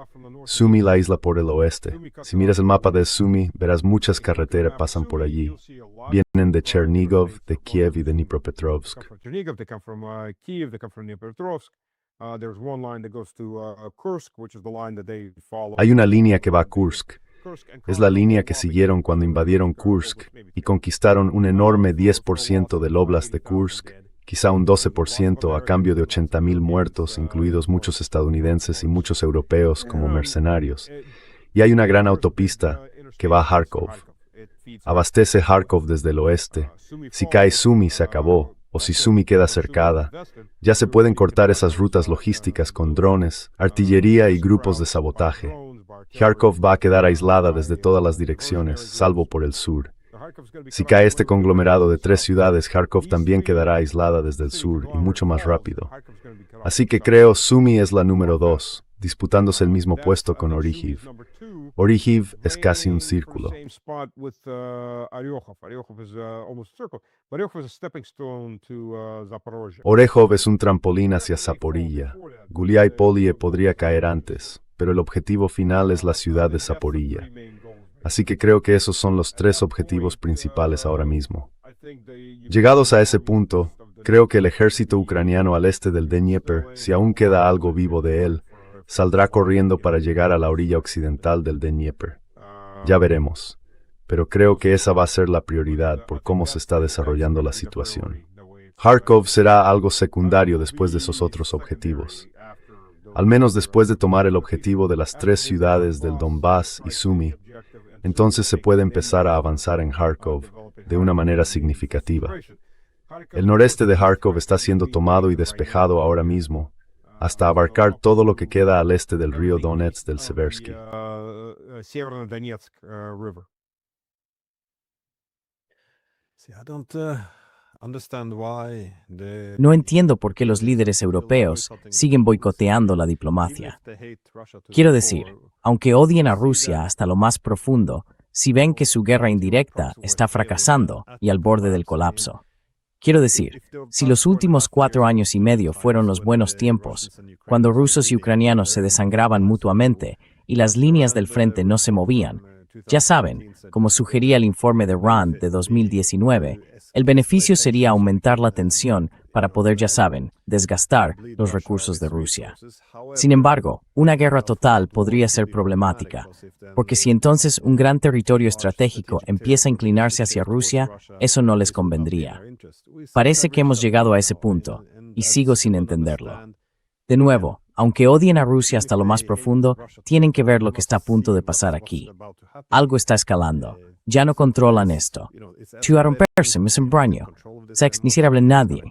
S2: Sumy la isla por el oeste. Si miras el mapa de Sumy, verás muchas carreteras pasan por allí. Vienen de Chernigov, de Kiev y de Dnipropetrovsk. Hay una línea que va a Kursk. Es la línea que siguieron cuando invadieron Kursk y conquistaron un enorme 10% del Oblast de Kursk, quizá un 12% a cambio de 80,000 muertos, incluidos muchos estadounidenses y muchos europeos como mercenarios. Y hay una gran autopista que va a Kharkov. Abastece Kharkov desde el oeste. Si cae Sumy se acabó, o si Sumy queda cercada, ya se pueden cortar esas rutas logísticas con drones, artillería y grupos de sabotaje. Kharkov va a quedar aislada desde todas las direcciones, salvo por el sur. Si cae este conglomerado de 3 ciudades, Kharkov también quedará aislada desde el sur y mucho más rápido. Así que creo Sumy es la número 2, disputándose el mismo puesto con Orikhiv. Orikhiv es casi un círculo. Orehov es un trampolín hacia Zaporilla. Guliái Polie podría caer antes, pero el objetivo final es la ciudad de Zaporilla. Así que creo que esos son los 3 objetivos principales ahora mismo. Llegados a ese punto, creo que el ejército ucraniano al este del Dnieper, si aún queda algo vivo de él, saldrá corriendo para llegar a la orilla occidental del Dnieper. Ya veremos. Pero creo que esa va a ser la prioridad por cómo se está desarrollando la situación. Kharkov será algo secundario después de esos otros objetivos. Al menos después de tomar el objetivo de las 3 ciudades del Donbass y Sumy, entonces se puede empezar a avanzar en Kharkov de una manera significativa. El noreste de Kharkov está siendo tomado y despejado ahora mismo, hasta abarcar todo lo que queda al este del río Donetsk del Seversky.
S1: No entiendo por qué los líderes europeos siguen boicoteando la diplomacia. Quiero decir, aunque odien a Rusia hasta lo más profundo, si ven que su guerra indirecta está fracasando y al borde del colapso. Quiero decir, si los últimos 4 años y medio fueron los buenos tiempos, cuando rusos y ucranianos se desangraban mutuamente y las líneas del frente no se movían, ya saben, como sugería el informe de RAND de 2019, el beneficio sería aumentar la tensión para poder, ya saben, desgastar los recursos de Rusia. Sin embargo, una guerra total podría ser problemática, porque si entonces un gran territorio estratégico empieza a inclinarse hacia Rusia, eso no les convendría. Parece que hemos llegado a ese punto, y sigo sin entenderlo. De nuevo, Aunque odien a Rusia hasta lo más profundo, tienen que ver lo que está a punto de pasar aquí. Algo está escalando. Ya no controlan esto. Tu a romperse, me sembraño. Sex ni siquiera habla nadie.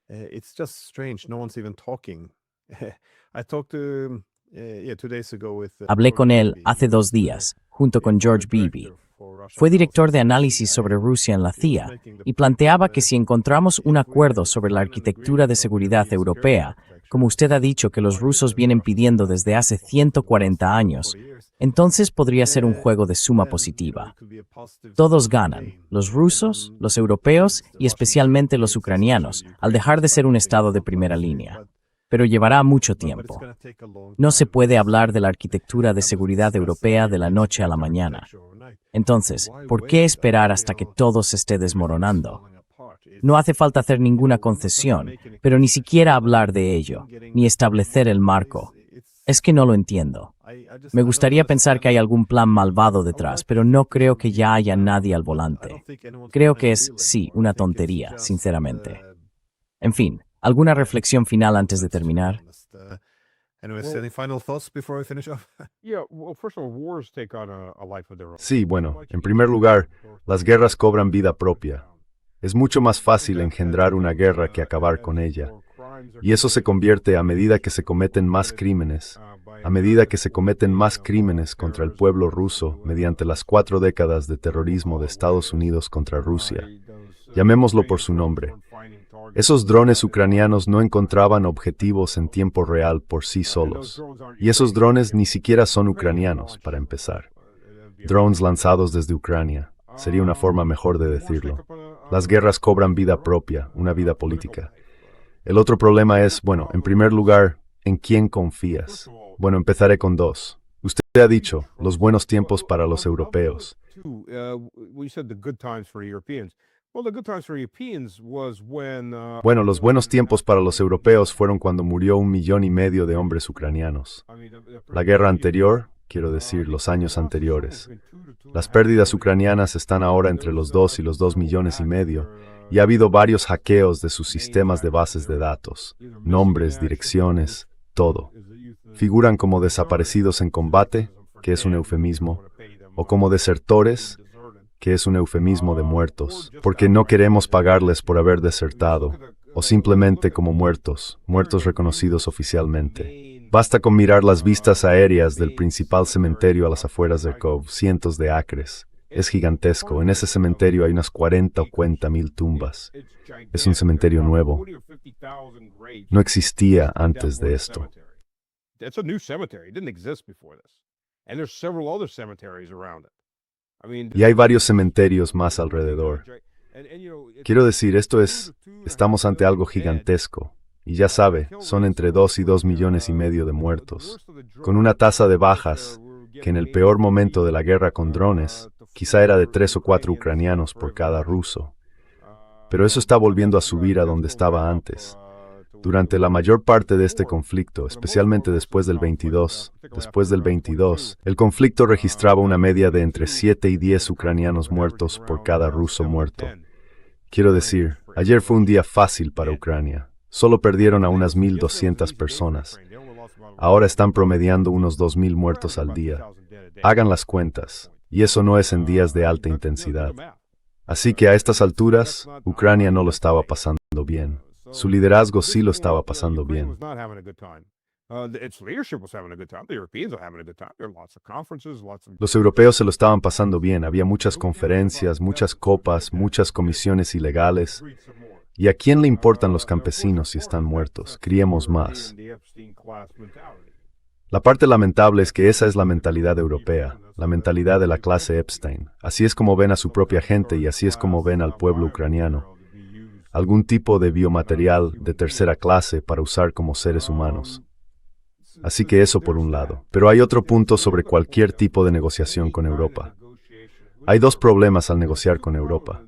S3: It's just strange. No one's even talking. I talked to 2 days ago with
S1: Hablé con él hace 2 días, junto con George Beebe. Fue director de análisis sobre Rusia en la CIA y planteaba que si encontramos un acuerdo sobre la arquitectura de seguridad europea, como usted ha dicho que los rusos vienen pidiendo desde hace 140 años, entonces podría ser un juego de suma positiva. Todos ganan, los rusos, los europeos y especialmente los ucranianos, al dejar de ser un estado de primera línea. Pero llevará mucho tiempo. No se puede hablar de la arquitectura de seguridad europea de la noche a la mañana. Entonces, ¿por qué esperar hasta que todo se esté desmoronando? No hace falta hacer ninguna concesión, pero ni siquiera hablar de ello, ni establecer el marco. Es que no lo entiendo. Me gustaría pensar que hay algún plan malvado detrás, pero no creo que ya haya nadie al volante. Creo que es, sí, una tontería, sinceramente. En fin, ¿alguna reflexión final antes de terminar?
S3: Anyways, any final thoughts before we finish off?
S2: Sí, bueno, en primer lugar, las guerras cobran vida propia. Es mucho más fácil engendrar una guerra que acabar con ella. Y eso se convierte a medida que se cometen más crímenes, contra el pueblo ruso mediante las 4 décadas de terrorismo de Estados Unidos contra Rusia. Llamémoslo por su nombre. Esos drones ucranianos no encontraban objetivos en tiempo real por sí solos. Y esos drones ni siquiera son ucranianos, para empezar. Drones lanzados desde Ucrania. Sería una forma mejor de decirlo. Las guerras cobran vida propia, una vida política. El otro problema es, bueno, en primer lugar, ¿en quién confías? Bueno, empezaré con 2. Usted ha dicho, los buenos tiempos para los europeos. Bueno, los buenos tiempos para los europeos fueron cuando murió 1,5 millones de hombres ucranianos. La guerra anterior, quiero decir, los años anteriores. Las pérdidas ucranianas están ahora entre los 2 y los 2,5 millones, y ha habido varios hackeos de sus sistemas de bases de datos, nombres, direcciones, todo. Figuran como desaparecidos en combate, que es un eufemismo, o como desertores, que es un eufemismo de muertos, porque no queremos pagarles por haber desertado, o simplemente como muertos reconocidos oficialmente. Basta con mirar las vistas aéreas del principal cementerio a las afueras de Kharkov, cientos de acres. Es gigantesco, en ese cementerio hay unas 40 o 50,000 tumbas. Es un cementerio nuevo. No existía antes de esto. Y hay varios cementerios más alrededor. Quiero decir, estamos ante algo gigantesco. Y ya sabe, son entre 2 y 2,5 millones de muertos. Con una tasa de bajas, que en el peor momento de la guerra con drones, quizá era de 3 o 4 ucranianos por cada ruso. Pero eso está volviendo a subir a donde estaba antes. Durante la mayor parte de este conflicto, especialmente después del 22, el conflicto registraba una media de entre 7 y 10 ucranianos muertos por cada ruso muerto. Quiero decir, ayer fue un día fácil para Ucrania. Solo perdieron a unas 1,200 personas. Ahora están promediando unos 2,000 muertos al día. Hagan las cuentas, y eso no es en días de alta intensidad. Así que a estas alturas, Ucrania no lo estaba pasando bien. Su liderazgo sí lo estaba pasando bien. Los europeos se lo estaban pasando bien. Había muchas conferencias, muchas copas, muchas comisiones ilegales. ¿Y a quién le importan los campesinos si están muertos? Criemos más. La parte lamentable es que esa es la mentalidad europea, la mentalidad de la clase Epstein. Así es como ven a su propia gente y así es como ven al pueblo ucraniano. Algún tipo de biomaterial de tercera clase para usar como seres humanos. Así que eso por un lado. Pero hay otro punto sobre cualquier tipo de negociación con Europa. Hay 2 problemas al negociar con Europa.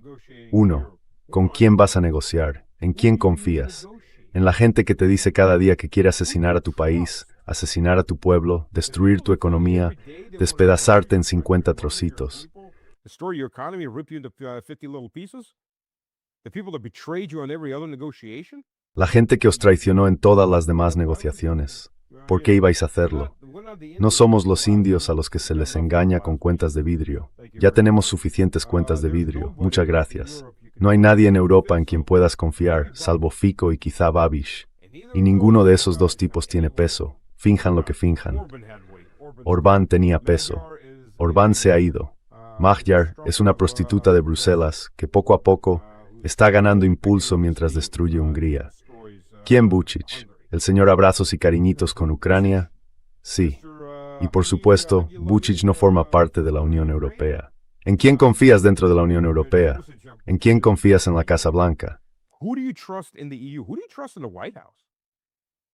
S2: 1. ¿Con quién vas a negociar? ¿En quién confías? ¿En la gente que te dice cada día que quiere asesinar a tu país, asesinar a tu pueblo, destruir tu economía, despedazarte en 50 trocitos?
S3: The people that betrayed you on every other negotiation?
S2: La gente que os traicionó en todas las demás negociaciones. ¿Por qué ibais a hacerlo? No somos los indios a los que se les engaña con cuentas de vidrio. Ya tenemos suficientes cuentas de vidrio. Muchas gracias. No hay nadie en Europa en quien puedas confiar, salvo Fico y quizá Babiš. Y ninguno de esos dos tipos tiene peso. Finjan lo que finjan. Orbán tenía peso. Orbán se ha ido. Magyar es una prostituta de Bruselas que poco a poco está ganando impulso mientras destruye Hungría. ¿Quién Vučić? ¿El señor abrazos y cariñitos con Ucrania? Sí. Y por supuesto, Vučić no forma parte de la Unión Europea. ¿En quién confías dentro de la Unión Europea? ¿En quién confías en la Casa Blanca?
S3: Who do you trust in the EU? Who do you trust in the White House?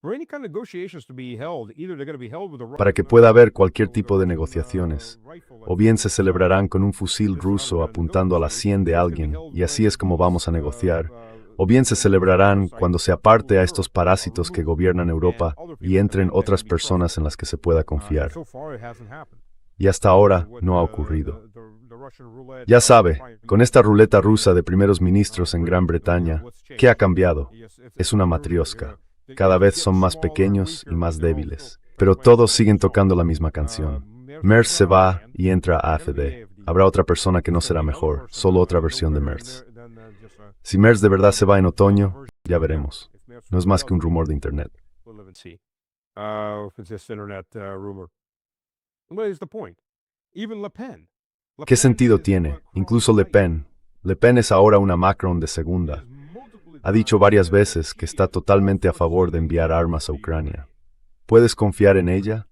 S3: For any kind of negotiations to be held, either they're going to be held with the
S2: Para que pueda haber cualquier tipo de negociaciones, o bien se celebrarán con un fusil ruso apuntando a la sien de alguien, y así es como vamos a negociar, o bien se celebrarán cuando se aparte a estos parásitos que gobiernan Europa y entren otras personas en las que se pueda confiar. Y hasta ahora no ha ocurrido. Ya sabe, con esta ruleta rusa de primeros ministros en Gran Bretaña, ¿qué ha cambiado? Es una matrioska. Cada vez son más pequeños y más débiles, pero todos siguen tocando la misma canción. Merz se va y entra AfD. Habrá otra persona que no será mejor, solo otra versión de Merz. Si Merz de verdad se va en otoño, ya veremos. No es más que un rumor de Internet. ¿Qué sentido tiene? Incluso Le Pen. Le Pen es ahora una Macron de segunda. Ha dicho varias veces que está totalmente a favor de enviar armas a Ucrania. ¿Puedes confiar en ella?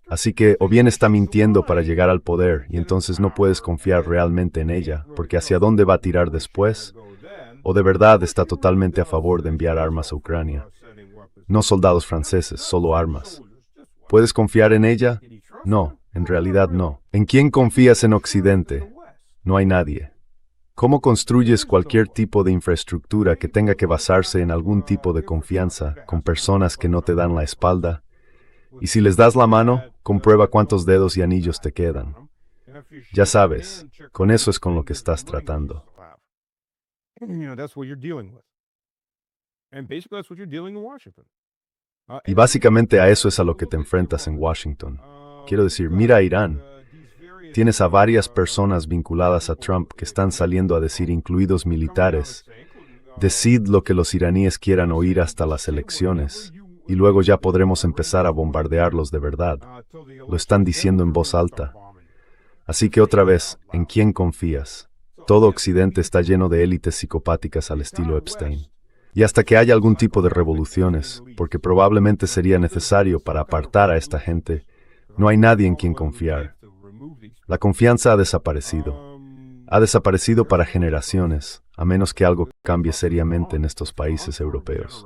S2: Así que o bien está mintiendo para llegar al poder y entonces no puedes confiar realmente en ella, porque hacia dónde va a tirar después, o de verdad está totalmente a favor de enviar armas a Ucrania. No soldados franceses, solo armas. ¿Puedes confiar en ella? No, en realidad no. ¿En quién confías en Occidente? No hay nadie. ¿Cómo construyes cualquier tipo de infraestructura que tenga que basarse en algún tipo de confianza con personas que no te dan la espalda? Y si les das la mano, comprueba cuántos dedos y anillos te quedan. Ya sabes, con eso es con lo que estás tratando. Y básicamente a eso es a lo que te enfrentas en Washington. Quiero decir, mira a Irán. Tienes a varias personas vinculadas a Trump que están saliendo a decir, incluidos militares, decid lo que los iraníes quieran oír hasta las elecciones, y luego ya podremos empezar a bombardearlos de verdad. Lo están diciendo en voz alta. Así que otra vez, ¿en quién confías? Todo Occidente está lleno de élites psicopáticas al estilo Epstein. Y hasta que haya algún tipo de revoluciones, porque probablemente sería necesario para apartar a esta gente, no hay nadie en quien confiar. La confianza ha desaparecido. Ha desaparecido para generaciones, a menos que algo cambie seriamente en estos países europeos.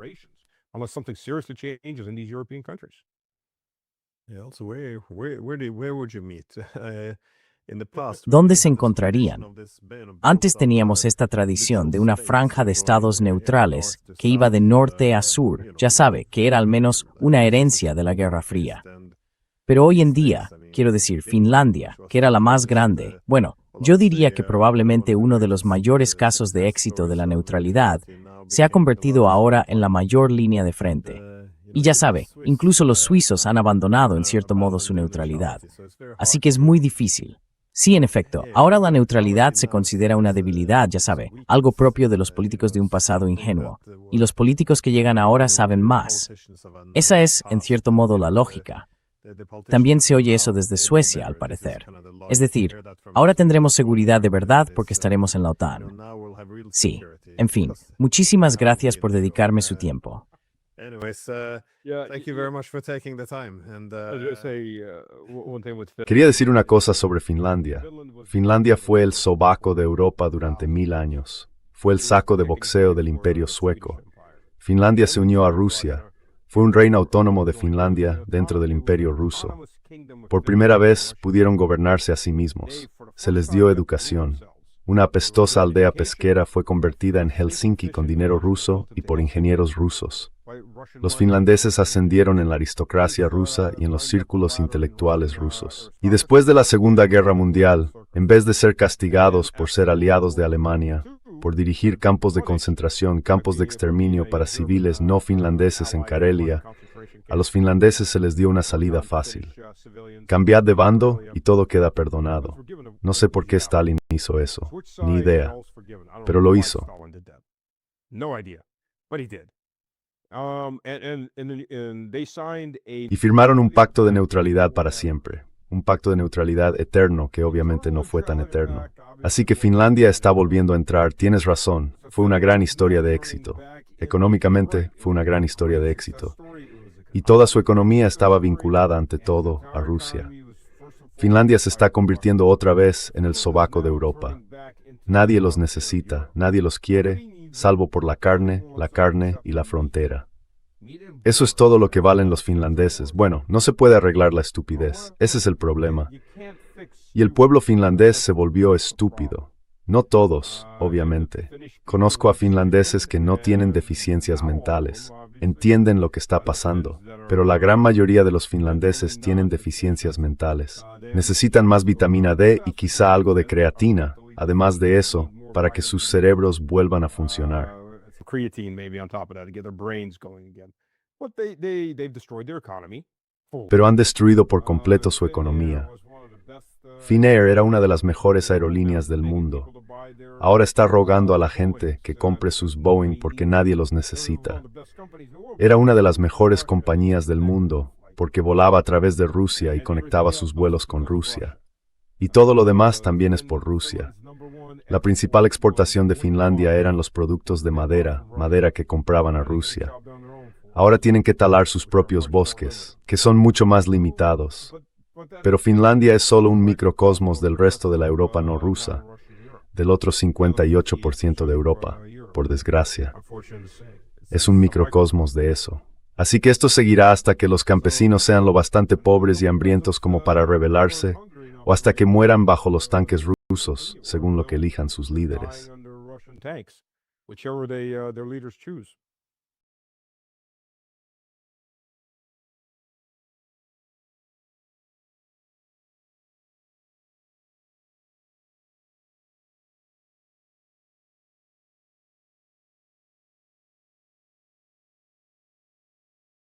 S1: ¿Dónde se encontrarían? Antes teníamos esta tradición de una franja de estados neutrales que iba de norte a sur, ya sabe, que era al menos una herencia de la Guerra Fría. Pero hoy en día, quiero decir, Finlandia, que era la más grande, bueno, yo diría que probablemente uno de los mayores casos de éxito de la neutralidad, se ha convertido ahora en la mayor línea de frente. Y ya sabe, incluso los suizos han abandonado en cierto modo su neutralidad. Así que es muy difícil. Sí, en efecto, ahora la neutralidad se considera una debilidad, ya sabe, algo propio de los políticos de un pasado ingenuo. Y los políticos que llegan ahora saben más. Esa es, en cierto modo, la lógica. También se oye eso desde Suecia, al parecer. Es decir, ahora tendremos seguridad de verdad porque estaremos en la OTAN. Sí, en fin, muchísimas gracias por dedicarme su tiempo.
S2: Quería decir una cosa sobre Finlandia. Finlandia fue el sobaco de Europa durante 1000 años. Fue el saco de boxeo del Imperio Sueco. Finlandia se unió a Rusia. Fue un reino autónomo de Finlandia dentro del Imperio Ruso. Por primera vez pudieron gobernarse a sí mismos. Se les dio educación. Una apestosa aldea pesquera fue convertida en Helsinki con dinero ruso y por ingenieros rusos. Los finlandeses ascendieron en la aristocracia rusa y en los círculos intelectuales rusos. Y después de la Segunda Guerra Mundial, en vez de ser castigados por ser aliados de Alemania, por dirigir campos de concentración, campos de exterminio para civiles no finlandeses en Karelia, a los finlandeses se les dio una salida fácil. Cambiad de bando y todo queda perdonado. No sé por qué Stalin hizo eso, ni idea, pero lo hizo. Y firmaron un pacto de neutralidad para siempre, un pacto de neutralidad eterno que obviamente no fue tan eterno. Así que Finlandia está volviendo a entrar, tienes razón, fue una gran historia de éxito. Económicamente fue una gran historia de éxito. Y toda su economía estaba vinculada ante todo a Rusia. Finlandia se está convirtiendo otra vez en el sobaco de Europa. Nadie los necesita, nadie los quiere, salvo por la carne y la frontera. Eso es todo lo que valen los finlandeses. Bueno, no se puede arreglar la estupidez, ese es el problema. Y el pueblo finlandés se volvió estúpido. No todos, obviamente. Conozco a finlandeses que no tienen deficiencias mentales. Entienden lo que está pasando, pero la gran mayoría de los finlandeses tienen deficiencias mentales. Necesitan más vitamina D y quizá algo de creatina, además de eso, para que sus cerebros vuelvan a funcionar. Pero han destruido por completo su economía. Finnair era una de las mejores aerolíneas del mundo. Ahora está rogando a la gente que compre sus Boeing porque nadie los necesita. Era una de las mejores compañías del mundo porque volaba a través de Rusia y conectaba sus vuelos con Rusia. Y todo lo demás también es por Rusia. La principal exportación de Finlandia eran los productos de madera que compraban a Rusia. Ahora tienen que talar sus propios bosques, que son mucho más limitados. Pero Finlandia es solo un microcosmos del resto de la Europa no rusa, del otro 58% de Europa, por desgracia. Es un microcosmos de eso. Así que esto seguirá hasta que los campesinos sean lo bastante pobres y hambrientos como para rebelarse, o hasta que mueran bajo los tanques rusos, según lo que elijan sus líderes.